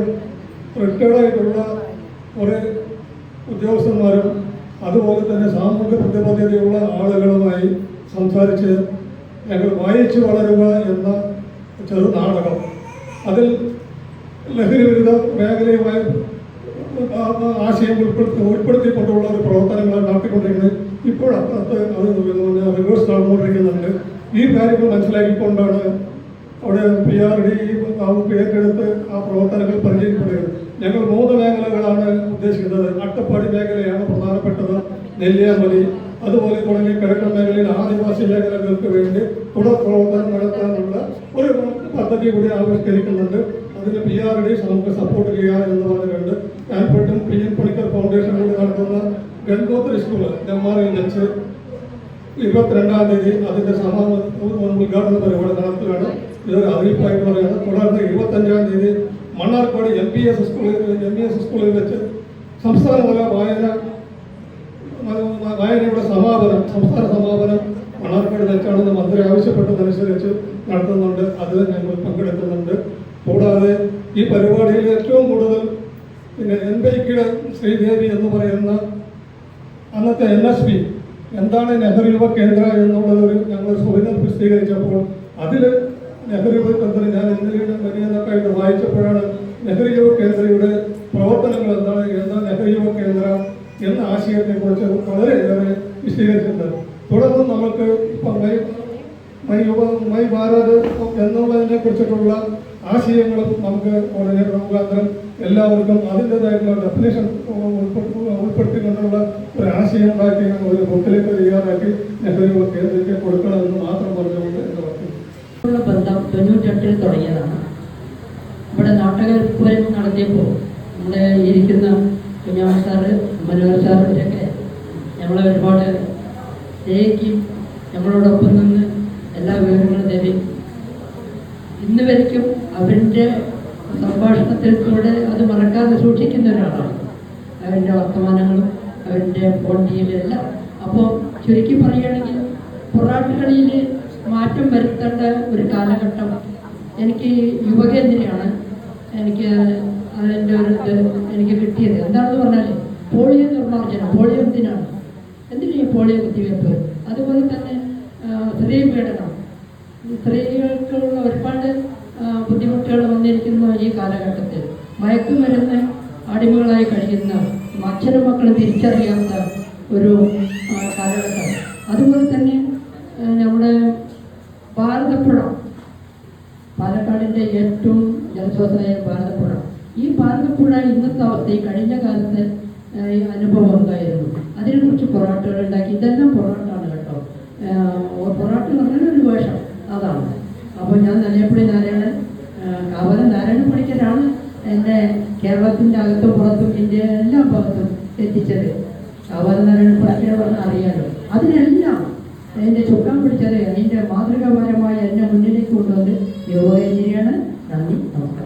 റിട്ടയർഡായിട്ടുള്ള കുറേ ഉദ്യോഗസ്ഥന്മാരും അതുപോലെ തന്നെ സാമൂഹിക പ്രതിബദ്ധതയുള്ള ആളുകളുമായി സംസാരിച്ച് ഞങ്ങൾ വായിച്ചു വളരുക എന്ന ചെറു നാടകം, അതിൽ ലഹരി വിരുദ്ധ മേഖലയുമായി ആശയം ഉൾപ്പെടുത്തിക്കൊണ്ടുള്ള ഒരു പ്രവർത്തനങ്ങളാണ് നടത്തിക്കൊണ്ടിരിക്കുന്നത്. ഇപ്പോൾ അപ്പുറത്ത് അത് റിവേഴ്സ് നടന്നുകൊണ്ടിരിക്കുന്നുണ്ട്. ഈ കാര്യങ്ങൾ മനസ്സിലാക്കിക്കൊണ്ടാണ് അവിടെ PRD ഏറ്റെടുത്ത് ആ പ്രവർത്തനങ്ങൾ പരിചയപ്പെടുന്നത്. ഞങ്ങൾ 3 മേഖലകളാണ് ഉദ്ദേശിക്കുന്നത്. അട്ടപ്പാടി മേഖലയാണ് പ്രധാനപ്പെട്ടത്, നെല്ലിയാമ്പതി അതുപോലെ തുടങ്ങി കിഴക്കൻ മേഖലയിൽ ആദിവാസി മേഖലകൾക്ക് വേണ്ടി തുടർ പ്രവർത്തനം നടത്താനുള്ള ഒരു പദ്ധതി കൂടി ആവിഷ്കരിക്കുന്നുണ്ട്. അതിന് PRD നമുക്ക് സപ്പോർട്ട് ചെയ്യുക എന്ന് പറഞ്ഞിട്ടുണ്ട്. ഞാനിപ്പോഴും PM പണിക്കർ ഫൗണ്ടേഷൻ കൂടി നടത്തുന്ന ഗൺഗോത്രി സ്കൂള് നെന്മാറയിൽ വെച്ച് 22-ാം തീയതി അതിൻ്റെ ഉദ്ഘാടന പരിപാടി നടത്തുകയാണ്. ഇതൊരു അറിയിപ്പായിട്ട് പറയുന്നത്. തുടർന്ന് 25-ാം തീയതി മണ്ണാർക്കാട് MES സ്കൂളിൽ വെച്ച് സംസ്ഥാനതല വായനയുടെ സംസ്ഥാന സമാപനം മണ്ണാർക്കാട് വെച്ചാണെന്ന് മന്ത്രി ആവശ്യപ്പെട്ടതനുസരിച്ച് നടത്തുന്നുണ്ട്. അതിൽ ഞങ്ങൾ പങ്കെടുക്കുന്നുണ്ട്. കൂടാതെ ഈ പരിപാടിയിൽ ഏറ്റവും കൂടുതൽ പിന്നെ NBIയുടെ ശ്രീദേവി എന്ന് പറയുന്ന അന്നത്തെ NSP എന്താണ് നെഹ്റു യുവ കേന്ദ്ര എന്നുള്ളതൊരു ഞങ്ങൾ സുവിധം പ്രസിദ്ധീകരിച്ചപ്പോൾ അതിൽ നെഹ്റു യുവ കേന്ദ്ര ഞാൻ ഇന്നലെ വലിയതൊക്കെയായിട്ട് വായിച്ചപ്പോഴാണ് നെഹ്റു യുവ കേന്ദ്രയുടെ പ്രവർത്തനങ്ങൾ എന്താ നെഹ്റു യുവ കേന്ദ്ര എന്ന ആശയത്തെക്കുറിച്ച് വളരെയേറെ വിശദീകരിച്ചിട്ടുണ്ട്. തുടർന്ന് നമുക്ക് ഇപ്പം മൈ ഭാരത് എന്നുള്ളതിനെ കുറിച്ചിട്ടുള്ള ആശയങ്ങളും നമുക്ക് കോർഡിനേറ്റർ മുഖാന്തരം എല്ലാവർക്കും അതിൻ്റെതായിട്ടുള്ള ഡെഫിനേഷൻ ഉൾപ്പെടുത്തിക്കൊണ്ടുള്ള ഒരു ആശയം ഉണ്ടാക്കി ഒരു ബുക്കിലേക്ക് തയ്യാറാക്കി നെഹ്റു കേന്ദ്രത്തിൽ കൊടുക്കണമെന്ന് മാത്രം പറഞ്ഞുകൊണ്ട് എൻ്റെ വാക്ക് ബന്ധം 98-ൽ തുടങ്ങിയതാണ്. ഇവിടെ നാടകപുരം നടത്തിയപ്പോൾ നമ്മുടെ ഇരിക്കുന്ന കുഞ്ഞാമ സാറ്, മനോഹർ സാറിൻ്റെയൊക്കെ ഞങ്ങളെ ഒരുപാട് സ്നേഹിക്കും, നമ്മളോടൊപ്പം നിന്ന് എല്ലാ വിവരങ്ങളും തരും. ഇന്ന് വരയ്ക്കും അവരുടെ സംഭാഷണത്തിൽ കൂടെ അത് മറക്കാതെ സൂക്ഷിക്കുന്ന ഒരാളാണ്. അവരുടെ വർത്തമാനങ്ങളും അവരുടെ ഫോൺ ഡീലെല്ലാം. അപ്പോൾ ചുരുക്കി പറയുകയാണെങ്കിൽ പൊറാട്ടുകളിയിൽ മാറ്റം വരുത്തേണ്ട ഒരു കാലഘട്ടം എനിക്ക് യുവകേന്ദ്രയാണ് എനിക്ക് അതിൻ്റെ ഒരു എനിക്ക് കിട്ടിയത്. എന്താണെന്ന് പറഞ്ഞാൽ പോളിയോ നിർമ്മാർജ്ജനം. പോളിയോ എന്തിനാണ് ഈ പോളിയോ കുത്തിവയ്പ്പ്? അതുപോലെ തന്നെ സ്ത്രീ പീഡനം, സ്ത്രീകൾക്കുള്ള ഒരുപാട് ബുദ്ധിമുട്ടുകൾ വന്നിരിക്കുന്ന ഈ കാലഘട്ടത്തിൽ മയക്കുമരുന്ന് അടിമകളായി കഴിയുന്ന അച്ഛനും മക്കളും തിരിച്ചറിയാത്ത ഒരു കാലഘട്ടം. അതുപോലെ തന്നെ നമ്മുടെ ഭാരതപ്പുഴ, പാലക്കാടിൻ്റെ ഏറ്റവും ജലസ്രോതസ്സായ ഭാരതപ്പുഴ, ഈ ഭാരതപ്പുഴ ഇന്നത്തെ അവസ്ഥയിൽ കഴിഞ്ഞ കാലത്തെ അനുഭവം എന്തായിരുന്നു? അതിനെക്കുറിച്ച് പൊറാട്ടുകൾ ഉണ്ടാക്കി. ഇതെല്ലാം പൊറാട്ടാണ് കേട്ടോ. പൊറാട്ട് എന്ന് പറഞ്ഞാൽ ഒരു വേഷം, അതാണ്. അപ്പോൾ ഞാൻ നെല്ലിയപ്പള്ളി നാരായണൻ, കാവലം നാരായണ പണിക്കരാണ് എന്നെ കേരളത്തിൻ്റെ അകത്തും പുറത്തും ഇന്ത്യ എല്ലാ ഭാഗത്തും എത്തിച്ചത്. കാവലം നാരായണ പണിക്കരെ പറഞ്ഞാൽ അറിയാലോ. അതിനെല്ലാം എൻ്റെ ചുക്കാൻ പിടിച്ചത്, അതിൻ്റെ മാതൃകാപരമായി എന്നെ മുന്നിലേക്ക് കൊണ്ടുവന്ന് യോഗേന്ദ്രയാണ്. നന്ദി, നമസ്കാരം.